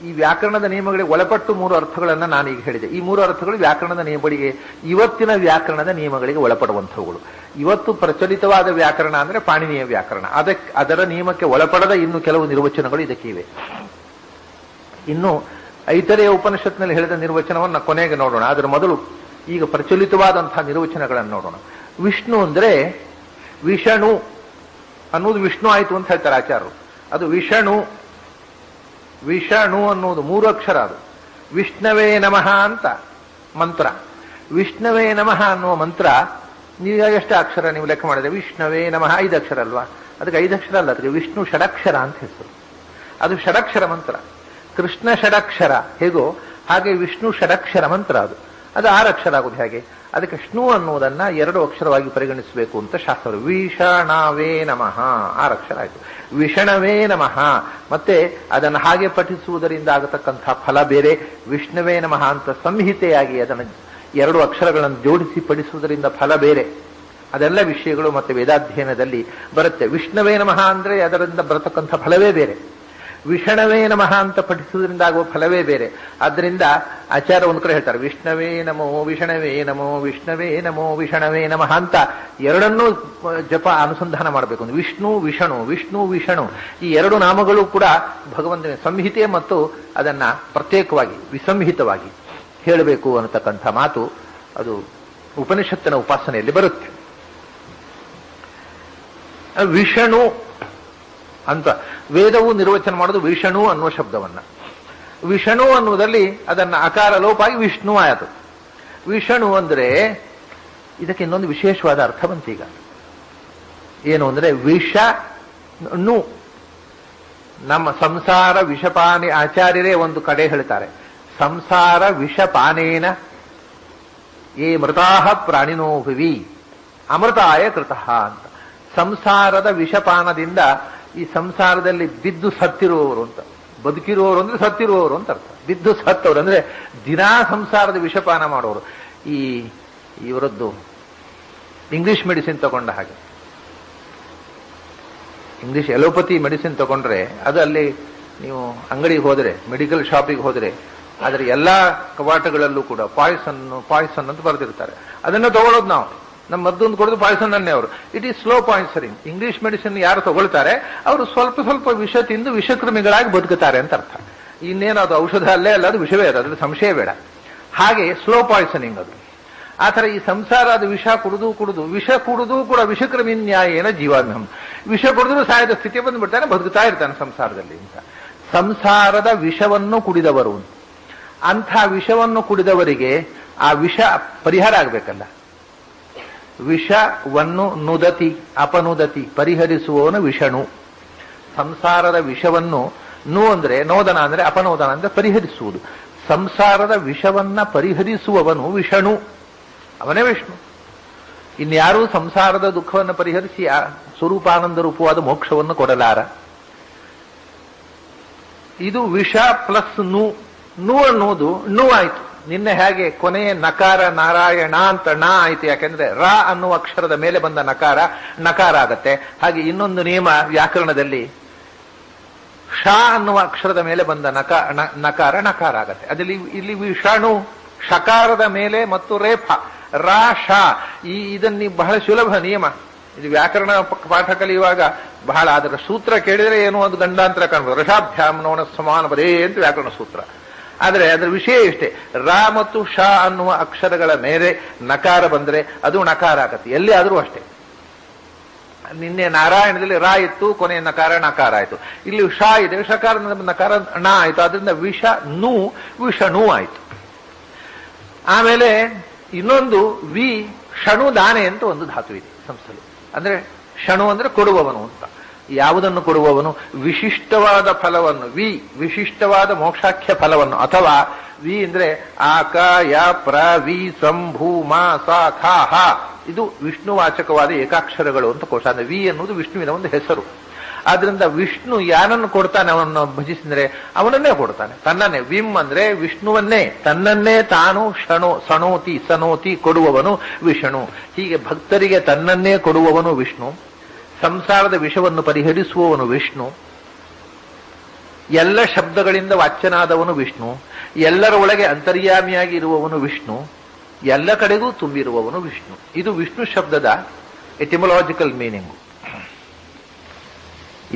ಈ ವ್ಯಾಕರಣದ ನಿಯಮಗಳಿಗೆ ಒಳಪಟ್ಟು 3 ಅರ್ಥಗಳನ್ನು ನಾನೀಗ ಹೇಳಿದೆ. ಈ 3 ಅರ್ಥಗಳು ವ್ಯಾಕರಣದ ನಿಯಮಗಳಿಗೆ, ಇವತ್ತಿನ ವ್ಯಾಕರಣದ ನಿಯಮಗಳಿಗೆ ಒಳಪಡುವಂಥವುಗಳು. ಇವತ್ತು ಪ್ರಚಲಿತವಾದ ವ್ಯಾಕರಣ ಅಂದ್ರೆ ಪಾಣಿನಿಯ ವ್ಯಾಕರಣ. ಅದರ ನಿಯಮಕ್ಕೆ ಒಳಪಡದ ಇನ್ನು ಕೆಲವು ನಿರ್ವಚನಗಳು ಇದಕ್ಕೆ ಇವೆ. ಇನ್ನು ಐತರೆಯ ಉಪನಿಷತ್ನಲ್ಲಿ ಹೇಳಿದ ನಿರ್ವಚನವನ್ನು ಕೊನೆಗೆ ನೋಡೋಣ. ಅದರ ಮೊದಲು ಈಗ ಪ್ರಚಲಿತವಾದಂತಹ ನಿರ್ವಚನಗಳನ್ನು ನೋಡೋಣ. ವಿಷ್ಣು ಅಂದ್ರೆ ವಿಷಣು ಅನ್ನೋದು ವಿಷ್ಣು ಆಯಿತು ಅಂತ ಹೇಳ್ತಾರೆ ಆಚಾರ್ಯರು. ಅದು ವಿಷಣು ಅನ್ನುವುದು 3 ಅಕ್ಷರ. ಅದು ವಿಷ್ಣವೇ ನಮಃ ಅಂತ ಮಂತ್ರ. ವಿಷ್ಣವೇ ನಮಃ ಅನ್ನುವ ಮಂತ್ರ ನೀವು ಎಷ್ಟು ಅಕ್ಷರ ನೀವು ಲೆಕ್ಕ ಮಾಡಿದ್ರೆ ವಿಷ್ಣವೇ ನಮಃ 5 ಅಕ್ಷರ ಅಲ್ವಾ? ಅದಕ್ಕೆ 5 ಅಕ್ಷರ ಅಲ್ಲ, ಅದಕ್ಕೆ ವಿಷ್ಣು ಷಡಕ್ಷರ ಅಂತ ಹೆಸರು. ಅದು ಷಡಕ್ಷರ ಮಂತ್ರ. ಕೃಷ್ಣ ಷಡಕ್ಷರ ಹೇಗೋ ಹಾಗೆ ವಿಷ್ಣು ಷಡಕ್ಷರ ಮಂತ್ರ. ಅದು 6 ಅಕ್ಷರ ಆಗುದು. ಹೇಗೆ? ಅದಕ್ಕೆ ವಿಷ್ಣು ಅನ್ನುವುದನ್ನ 2 ಅಕ್ಷರವಾಗಿ ಪರಿಗಣಿಸಬೇಕು ಅಂತ ಶಾಸ್ತ್ರ. ವಿಷಣವೇ ನಮಃ 6 ಅಕ್ಷರ ಆಯಿತು. ವಿಷಣವೇ ನಮಃ. ಮತ್ತೆ ಅದನ್ನು ಹಾಗೆ ಪಠಿಸುವುದರಿಂದ ಆಗತಕ್ಕಂತಹ ಫಲ ಬೇರೆ. ವಿಷ್ಣುವೇ ನಮಃ ಅಂತ ಸಂಹಿತೆಯಾಗಿ ಅದನ್ನು 2 ಅಕ್ಷರಗಳನ್ನು ಜೋಡಿಸಿ ಪಠಿಸುವುದರಿಂದ ಫಲ ಬೇರೆ. ಅದೆಲ್ಲ ವಿಷಯಗಳು ಮತ್ತೆ ವೇದಾಧ್ಯಯನದಲ್ಲಿ ಬರುತ್ತೆ. ವಿಷ್ಣುವೇ ನಮಃ ಅಂದ್ರೆ ಅದರಿಂದ ಬರತಕ್ಕಂಥ ಫಲವೇ ಬೇರೆ. ವಿಷಣವೇ ನಮಃ ಅಂತ ಪಠಿಸುವುದರಿಂದ ಆಗುವ ಫಲವೇ ಬೇರೆ. ಆದ್ದರಿಂದ ಆಚಾರ್ಯ ಒಂದು ಕಡೆ ಹೇಳ್ತಾರೆ ವಿಷ್ಣವೇ ನಮೋ ವಿಷಣವೇ ನಮೋ ವಿಷ್ಣವೇ ನಮೋ ವಿಷಣವೇ ನಮಃ ಅಂತ ಎರಡನ್ನೂ ಜಪ ಅನುಸಂಧಾನ ಮಾಡಬೇಕು. ವಿಷ್ಣು ವಿಷಣು, ವಿಷ್ಣು ವಿಷಣು ಈ 2 ನಾಮಗಳು ಕೂಡ ಭಗವಂತನ ಸಂಹಿತೆ ಮತ್ತು ಅದನ್ನ ಪ್ರತ್ಯೇಕವಾಗಿ ವಿಸಂಹಿತವಾಗಿ ಹೇಳಬೇಕು ಅನ್ನತಕ್ಕಂಥ ಮಾತು ಅದು ಉಪನಿಷತ್ತಿನ ಉಪಾಸನೆಯಲ್ಲಿ ಬರುತ್ತೆ. ವಿಷಣು ಅಂತ ವೇದವು ನಿರ್ವಚನ ಮಾಡೋದು ವಿಷಣು ಅನ್ನುವ ಶಬ್ದವನ್ನ. ವಿಷಣು ಅನ್ನುವುದರಲ್ಲಿ ಅದನ್ನ ಅಕಾರ ಲೋಪಾಗಿ ವಿಷ್ಣು ಆಯಿತು. ವಿಷಣು ಅಂದ್ರೆ ಇದಕ್ಕೆ ಇನ್ನೊಂದು ವಿಶೇಷವಾದ ಅರ್ಥ ಬಂತೀಗ. ಏನು ಅಂದ್ರೆ ವಿಷನು, ನಮ್ಮ ಸಂಸಾರ ವಿಷಪಾನಿ ಆಚಾರ್ಯರೇ ಒಂದು ಕಡೆ ಹೇಳ್ತಾರೆ, ಸಂಸಾರ ವಿಷಪಾನೇನ ಏ ಮೃತಾಹ ಪ್ರಾಣಿನೋ ಭುವಿ ಅಮೃತಾಯ ಕೃತಃ ಅಂತ. ಸಂಸಾರದ ವಿಷಪಾನದಿಂದ ಈ ಸಂಸಾರದಲ್ಲಿ ಬಿದ್ದು ಸತ್ತಿರುವವರು ಅಂತ, ಬದುಕಿರುವವರು ಅಂದ್ರೆ ಸತ್ತಿರುವವರು ಅಂತ ಅರ್ಥ. ಬಿದ್ದು ಸತ್ತವರು ಅಂದ್ರೆ ದಿನಾ ಸಂಸಾರದ ವಿಷಪಾನ ಮಾಡೋರು. ಇವರದ್ದು ಇಂಗ್ಲಿಷ್ ಮೆಡಿಸಿನ್ ತಗೊಂಡ ಹಾಗೆ, ಇಂಗ್ಲಿಷ್ ಎಲೋಪತಿ ಮೆಡಿಸಿನ್ ತಗೊಂಡ್ರೆ ಅದು ಅಲ್ಲಿ ನೀವು ಅಂಗಡಿಗೆ ಹೋದರೆ, ಮೆಡಿಕಲ್ ಶಾಪಿಗೆ ಹೋದರೆ ಅದರ ಎಲ್ಲಾ ಕವಾಟಗಳಲ್ಲೂ ಕೂಡ ಪಾಯ್ಸನ್ ಅಂತ ಬರೆದಿರ್ತಾರೆ. ಅದನ್ನು ತಗೊಳ್ಳೋದು ನಾವು. ನಮ್ಮ ಮದ್ದೊಂದು ಕೊಡೋದು ಪಾಯ್ಸನ್ ಅನ್ನೇ ಅವರು. It is slow poisoning. English medicine ಯಾರು ತಗೊಳ್ತಾರೆ ಅವರು ಸ್ವಲ್ಪ ಸ್ವಲ್ಪ ವಿಷ ತಿಂದು ವಿಷಕ್ರಿಮಿಗಳಾಗಿ ಬದುಕುತ್ತಾರೆ ಅಂತ ಅರ್ಥ. ಇನ್ನೇನು ಅದು ಔಷಧ ಅಲ್ಲೇ ಅಲ್ಲ, ಅದು ವಿಷವೇ, ಅದ್ರ ಸಂಶಯ ಬೇಡ. ಹಾಗೆ ಸ್ಲೋ ಪಾಯ್ಸನಿಂಗ್ ಅದು. ಆ ಥರ ಈ ಸಂಸಾರ ಅದು ವಿಷ ಕುಡಿದು ಕೂಡ ವಿಷಕ್ರಿಮಿ ನ್ಯಾಯೇನ ಜೀವಾನ್ಯಂ. ವಿಷ ಕುಡಿದ್ರು ಸಾಯದ ಸ್ಥಿತಿ ಬಂದ್ಬಿಡ್ತಾನೆ, ಬದುಕುತ್ತಾ ಇರ್ತಾನೆ ಸಂಸಾರದಲ್ಲಿ ಅಂತ. ಸಂಸಾರದ ವಿಷವನ್ನು ಕುಡಿದವರು, ಅಂಥ ವಿಷವನ್ನು ಕುಡಿದವರಿಗೆ ಆ ವಿಷ ಪರಿಹಾರ ಆಗ್ಬೇಕಲ್ಲ. ವಿಷವನ್ನು ನುದತಿ ಅಪನುದತಿ ಪರಿಹರಿಸುವವನು ವಿಷಣು. ಸಂಸಾರದ ವಿಷವನ್ನು ಅಂದ್ರೆ ನೋದನ ಅಂದ್ರೆ ಅಪನೋದನ ಅಂದ್ರೆ ಪರಿಹರಿಸುವುದು. ಸಂಸಾರದ ವಿಷವನ್ನ ಪರಿಹರಿಸುವವನು ವಿಷಣು, ಅವನೇ ವಿಷ್ಣು. ಇನ್ಯಾರೂ ಸಂಸಾರದ ದುಃಖವನ್ನು ಪರಿಹರಿಸಿ ಸ್ವರೂಪಾನಂದ ರೂಪವಾದ ಮೋಕ್ಷವನ್ನು ಕೊಡಲಾರ. ಇದು ವಿಷ ಪ್ಲಸ್ ನು ಅನ್ನುವುದು ನು ಆಯ್ತು. ನಿನ್ನೆ ಹೇಗೆ ಕೊನೆಯ ನಕಾರ ನಾರಾಯಣ ಅಂತ ನಾ ಆಯ್ತು, ಯಾಕೆಂದ್ರೆ ರಾ ಅನ್ನುವ ಅಕ್ಷರದ ಮೇಲೆ ಬಂದ ನಕಾರ ಆಗತ್ತೆ. ಹಾಗೆ ಇನ್ನೊಂದು ನಿಯಮ ವ್ಯಾಕರಣದಲ್ಲಿ ಶ ಅನ್ನುವ ಅಕ್ಷರದ ಮೇಲೆ ಬಂದ ನಕಾರ ಆಗತ್ತೆ. ಅದಲ್ಲಿ ಇಲ್ಲಿ ವಿಷಣು ಶಕಾರದ ಮೇಲೆ ಮತ್ತು ರೇಫ ರಾ ಶ ಇದನ್ನ ಬಹಳ ಸುಲಭ ನಿಯಮ. ಇದು ವ್ಯಾಕರಣ ಪಾಠ ಕಲಿಯುವಾಗ ಬಹಳ ಅದರ ಸೂತ್ರ ಕೇಳಿದ್ರೆ ಏನೋ ಒಂದು ಗಂಡಾಂತರ ಕಾಣ್ಬೋದು. ರಷಾಭ್ಯಾಮ್ ನೋಣ ಸಮಾನ ಪದೇ ಅಂತ ವ್ಯಾಕರಣ ಸೂತ್ರ. ಆದರೆ ಅದರ ವಿಷಯ ಇಷ್ಟೇ, ರಾ ಮತ್ತು ಶ ಅನ್ನುವ ಅಕ್ಷರಗಳ ಮೇಲೆ ನಕಾರ ಬಂದ್ರೆ ಅದು ನಕಾರ ಆಗತ್ತೆ. ಎಲ್ಲಿ ಆದರೂ ಅಷ್ಟೇ. ನಿನ್ನೆ ನಾರಾಯಣದಲ್ಲಿ ರಾ ಇತ್ತು, ಕೊನೆಯ ನಕಾರ ಆಯ್ತು. ಇಲ್ಲಿ ಶ ಇದೆ, ಶಕಾರ ನಕಾರ ನ ಆಯ್ತು. ಅದರಿಂದ ವಿಷಣು ಆಯ್ತು. ಆಮೇಲೆ ಇನ್ನೊಂದು ಷಣು ದಾನೆ ಅಂತ ಒಂದು ಧಾತು ಇದೆ ಸಂಸ್ಥೆಯಲ್ಲಿ. ಅಂದ್ರೆ ಷಣು ಅಂದ್ರೆ ಕೊಡುವವನು ಅಂತ. ಯಾವುದನ್ನು ಕೊಡುವವನು? ವಿಶಿಷ್ಟವಾದ ಫಲವನ್ನು, ವಿಶಿಷ್ಟವಾದ ಮೋಕ್ಷಾಖ್ಯ ಫಲವನ್ನು. ಅಥವಾ ಅಂದ್ರೆ ಆಕಾಯ ಪ್ರ ವಿ ಸಂಭೂ ಮಾ ಸಾ ಖಾ ಹ ಇದು ವಿಷ್ಣುವಾಚಕವಾದ ಏಕಾಕ್ಷರಗಳು ಅಂತ ಕೋಶ. ಅಂದ್ರೆ ವಿ ಎನ್ನುವುದು ವಿಷ್ಣುವಿನ ಒಂದು ಹೆಸರು. ಆದ್ರಿಂದ ವಿಷ್ಣು ಯಾರನ್ನು ಕೊಡ್ತಾನೆ, ಅವನನ್ನು ಭಜಿಸಿದ್ರೆ ಅವನನ್ನೇ ಕೊಡ್ತಾನೆ, ತನ್ನನ್ನೇ. ವಿಮ್ ಅಂದ್ರೆ ವಿಷ್ಣುವನ್ನೇ, ತನ್ನನ್ನೇ ತಾನು ಸನೋತಿ ಕೊಡುವವನು ವಿಷ್ಣು. ಹೀಗೆ ಭಕ್ತರಿಗೆ ತನ್ನನ್ನೇ ಕೊಡುವವನು ವಿಷ್ಣು, ಸಂಸಾರದ ವಿಷವನ್ನು ಪರಿಹರಿಸುವವನು ವಿಷ್ಣು, ಎಲ್ಲ ಶಬ್ದಗಳಿಂದ ವಾಚ್ಯನಾದವನು ವಿಷ್ಣು, ಎಲ್ಲರ ಒಳಗೆ ಅಂತರ್ಯಾಮಿಯಾಗಿ ಇರುವವನು ವಿಷ್ಣು, ಎಲ್ಲ ಕಡೆಗೂ ತುಂಬಿರುವವನು ವಿಷ್ಣು. ಇದು ವಿಷ್ಣು ಶಬ್ದದ ಎಟಿಮೊಲಾಜಿಕಲ್ ಮೀನಿಂಗು.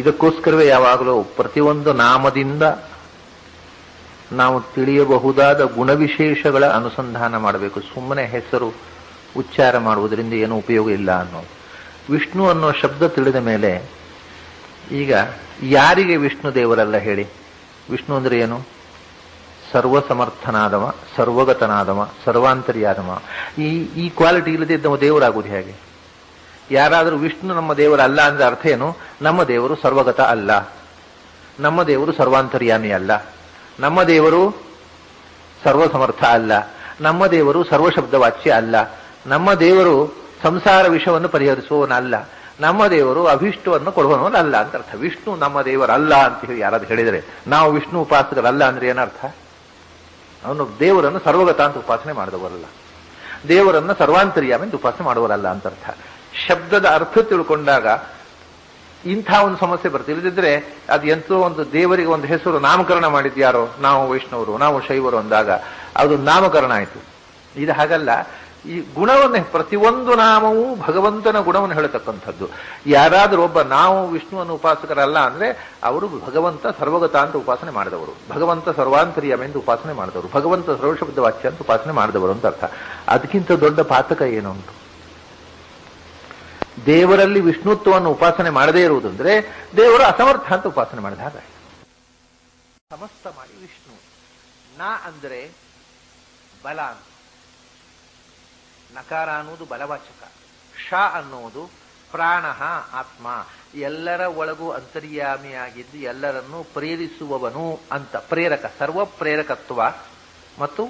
ಇದಕ್ಕೋಸ್ಕರವೇ ಯಾವಾಗಲೂ ಪ್ರತಿಯೊಂದು ನಾಮದಿಂದ ನಾವು ತಿಳಿಯಬಹುದಾದ ಗುಣವಿಶೇಷಗಳ ಅನುಸಂಧಾನ ಮಾಡಬೇಕು. ಸುಮ್ಮನೆ ಹೆಸರು ಉಚ್ಚಾರ ಮಾಡುವುದರಿಂದ ಏನೂ ಉಪಯೋಗ ಇಲ್ಲ ಅನ್ನೋದು. ವಿಷ್ಣು ಅನ್ನೋ ಶಬ್ದ ತಿಳಿದ ಮೇಲೆ ಈಗ ಯಾರಿಗೆ ವಿಷ್ಣು ದೇವರಲ್ಲ ಹೇಳಿ? ವಿಷ್ಣು ಅಂದ್ರೆ ಏನು? ಸರ್ವಸಮರ್ಥನಾದವ, ಸರ್ವಗತನಾದವ, ಸರ್ವಾಂತರ್ಯಾದವ. ಈ ಕ್ವಾಲಿಟಿ ಇಲ್ಲದೆ ನಮ್ಮ ದೇವರಾಗುವುದು ಹೇಗೆ? ಯಾರಾದರೂ ವಿಷ್ಣು ನಮ್ಮ ದೇವರಲ್ಲ ಅಂದ್ರೆ ಅರ್ಥ ಏನು? ನಮ್ಮ ದೇವರು ಸರ್ವಗತ ಅಲ್ಲ, ನಮ್ಮ ದೇವರು ಸರ್ವಾಂತರ್ಯಾಮಿ ಅಲ್ಲ, ನಮ್ಮ ದೇವರು ಸರ್ವಸಮರ್ಥ ಅಲ್ಲ, ನಮ್ಮ ದೇವರು ಸರ್ವಶಬ್ದವಾಚ್ಯ ಅಲ್ಲ, ನಮ್ಮ ದೇವರು ಸಂಸಾರ ವಿಷವನ್ನು ಪರಿಹರಿಸುವವನಲ್ಲ, ನಮ್ಮ ದೇವರು ಅಭಿಷ್ಟವನ್ನು ಕೊಡುವವನಲ್ಲ ಅಂತ ಅರ್ಥ. ವಿಷ್ಣು ನಮ್ಮ ದೇವರಲ್ಲ ಅಂತ ಹೇಳಿ ಯಾರಾದ್ರೂ ಹೇಳಿದರೆ ನಾವು ವಿಷ್ಣು ಉಪಾಸಕರಲ್ಲ ಅಂದ್ರೆ ಏನರ್ಥ? ಅವನು ದೇವರನ್ನು ಸರ್ವಗತ ಅಂತ ಉಪಾಸನೆ ಮಾಡಿದವರಲ್ಲ, ದೇವರನ್ನು ಸರ್ವಾಂತರ್ಯಾಮಿ ಅಂತ ಉಪಾಸನೆ ಮಾಡುವರಲ್ಲ ಅಂತ ಅರ್ಥ. ಶಬ್ದದ ಅರ್ಥ ತಿಳ್ಕೊಂಡಾಗ ಇಂಥ ಒಂದು ಸಮಸ್ಯೆ ಬರ್ತದೆ. ಇಲ್ಲದಿದ್ರೆ ಅದು ಎಂತೋ ಒಂದು ದೇವರಿಗೆ ಒಂದು ಹೆಸರು ನಾಮಕರಣ ಮಾಡಿದ್ಯಾರೋ, ನಾವು ವೈಷ್ಣವರು, ನಾವು ಶೈವರು ಅಂದಾಗ ಅದು ನಾಮಕರಣ ಆಯಿತು. ಇದು ಹಾಗಲ್ಲ. ಈ ಗುಣವನ್ನೇ, ಪ್ರತಿಯೊಂದು ನಾಮವೂ ಭಗವಂತನ ಗುಣವನ್ನು ಹೇಳತಕ್ಕಂಥದ್ದು. ಯಾರಾದರೂ ಒಬ್ಬ ನಾವು ವಿಷ್ಣುವನ್ನು ಉಪಾಸಕರಲ್ಲ ಅಂದ್ರೆ ಅವರು ಭಗವಂತ ಸರ್ವಗತ ಅಂತ ಉಪಾಸನೆ ಮಾಡಿದವರು, ಭಗವಂತ ಸರ್ವಾಂತರ್ಯಾಮಿ ಎಂದು ಉಪಾಸನೆ ಮಾಡಿದವರು, ಭಗವಂತ ಸರ್ವಶಬ್ದ ವಾಚ್ಯ ಅಂತ ಉಪಾಸನೆ ಮಾಡಿದವರು ಅಂತ ಅರ್ಥ. ಅದಕ್ಕಿಂತ ದೊಡ್ಡ ಪಾತಕ ಏನುಂಟು? ದೇವರಲ್ಲಿ ವಿಷ್ಣುತ್ವವನ್ನು ಉಪಾಸನೆ ಮಾಡದೇ ಇರುವುದಂದ್ರೆ ದೇವರು ಅಸಮರ್ಥ ಅಂತ ಉಪಾಸನೆ ಮಾಡಿದ ಹಾಗೆ. ಸಮಸ್ತ ಮಾಡಿ ವಿಷ್ಣು. ನ ಅಂದ್ರೆ ಬಲ ಅಂತ, ನಕಾರ ಅನ್ನುವುದು ಬಲವಾಚಕ, ಶ ಅನ್ನುವುದು ಪ್ರಾಣ ಆತ್ಮ, ಎಲ್ಲರ ಒಳಗೂ ಅಂತರ್ಯಾಮಿಯಾಗಿದ್ದು ಎಲ್ಲರನ್ನೂ ಪ್ರೇರಿಸುವವನು ಅಂತ. ಪ್ರೇರಕ, ಸರ್ವ ಪ್ರೇರಕತ್ವ ಮತ್ತು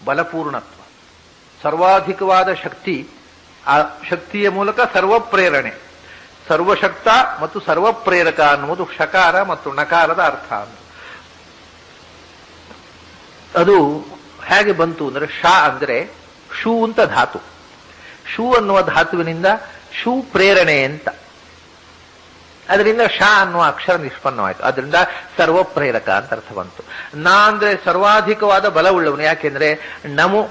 ಬಲಪೂರ್ಣತ್ವ, ಸರ್ವಾಧಿಕವಾದ ಶಕ್ತಿ, ಆ ಶಕ್ತಿಯ ಮೂಲಕ ಸರ್ವ ಪ್ರೇರಣೆ, ಸರ್ವಶಕ್ತ ಮತ್ತು ಸರ್ವ ಪ್ರೇರಕ ಅನ್ನುವುದು ಶಕಾರ ಮತ್ತು ನಕಾರದ ಅರ್ಥ. ಅದು ಹೇಗೆ ಬಂತು ಅಂದ್ರೆ, ಶ ಅಂದ್ರೆ ಶೂ ಅಂತ ಧಾತು, ಶೂ ಅನ್ನುವ ಧಾತುವಿನಿಂದ ಶೂ ಪ್ರೇರಣೆ ಅಂತ, ಅದರಿಂದ ಶ ಅನ್ನುವ ಅಕ್ಷರ ನಿಷ್ಪನ್ನವಾಯಿತು. ಅದರಿಂದ ಸರ್ವ ಪ್ರೇರಕ ಅಂತ ಅರ್ಥ ಬಂತು. ನ ಅಂದ್ರೆ ಸರ್ವಾಧಿಕವಾದ ಬಲವುಳ್ಳವನು. ಯಾಕೆಂದ್ರೆ ನಮು,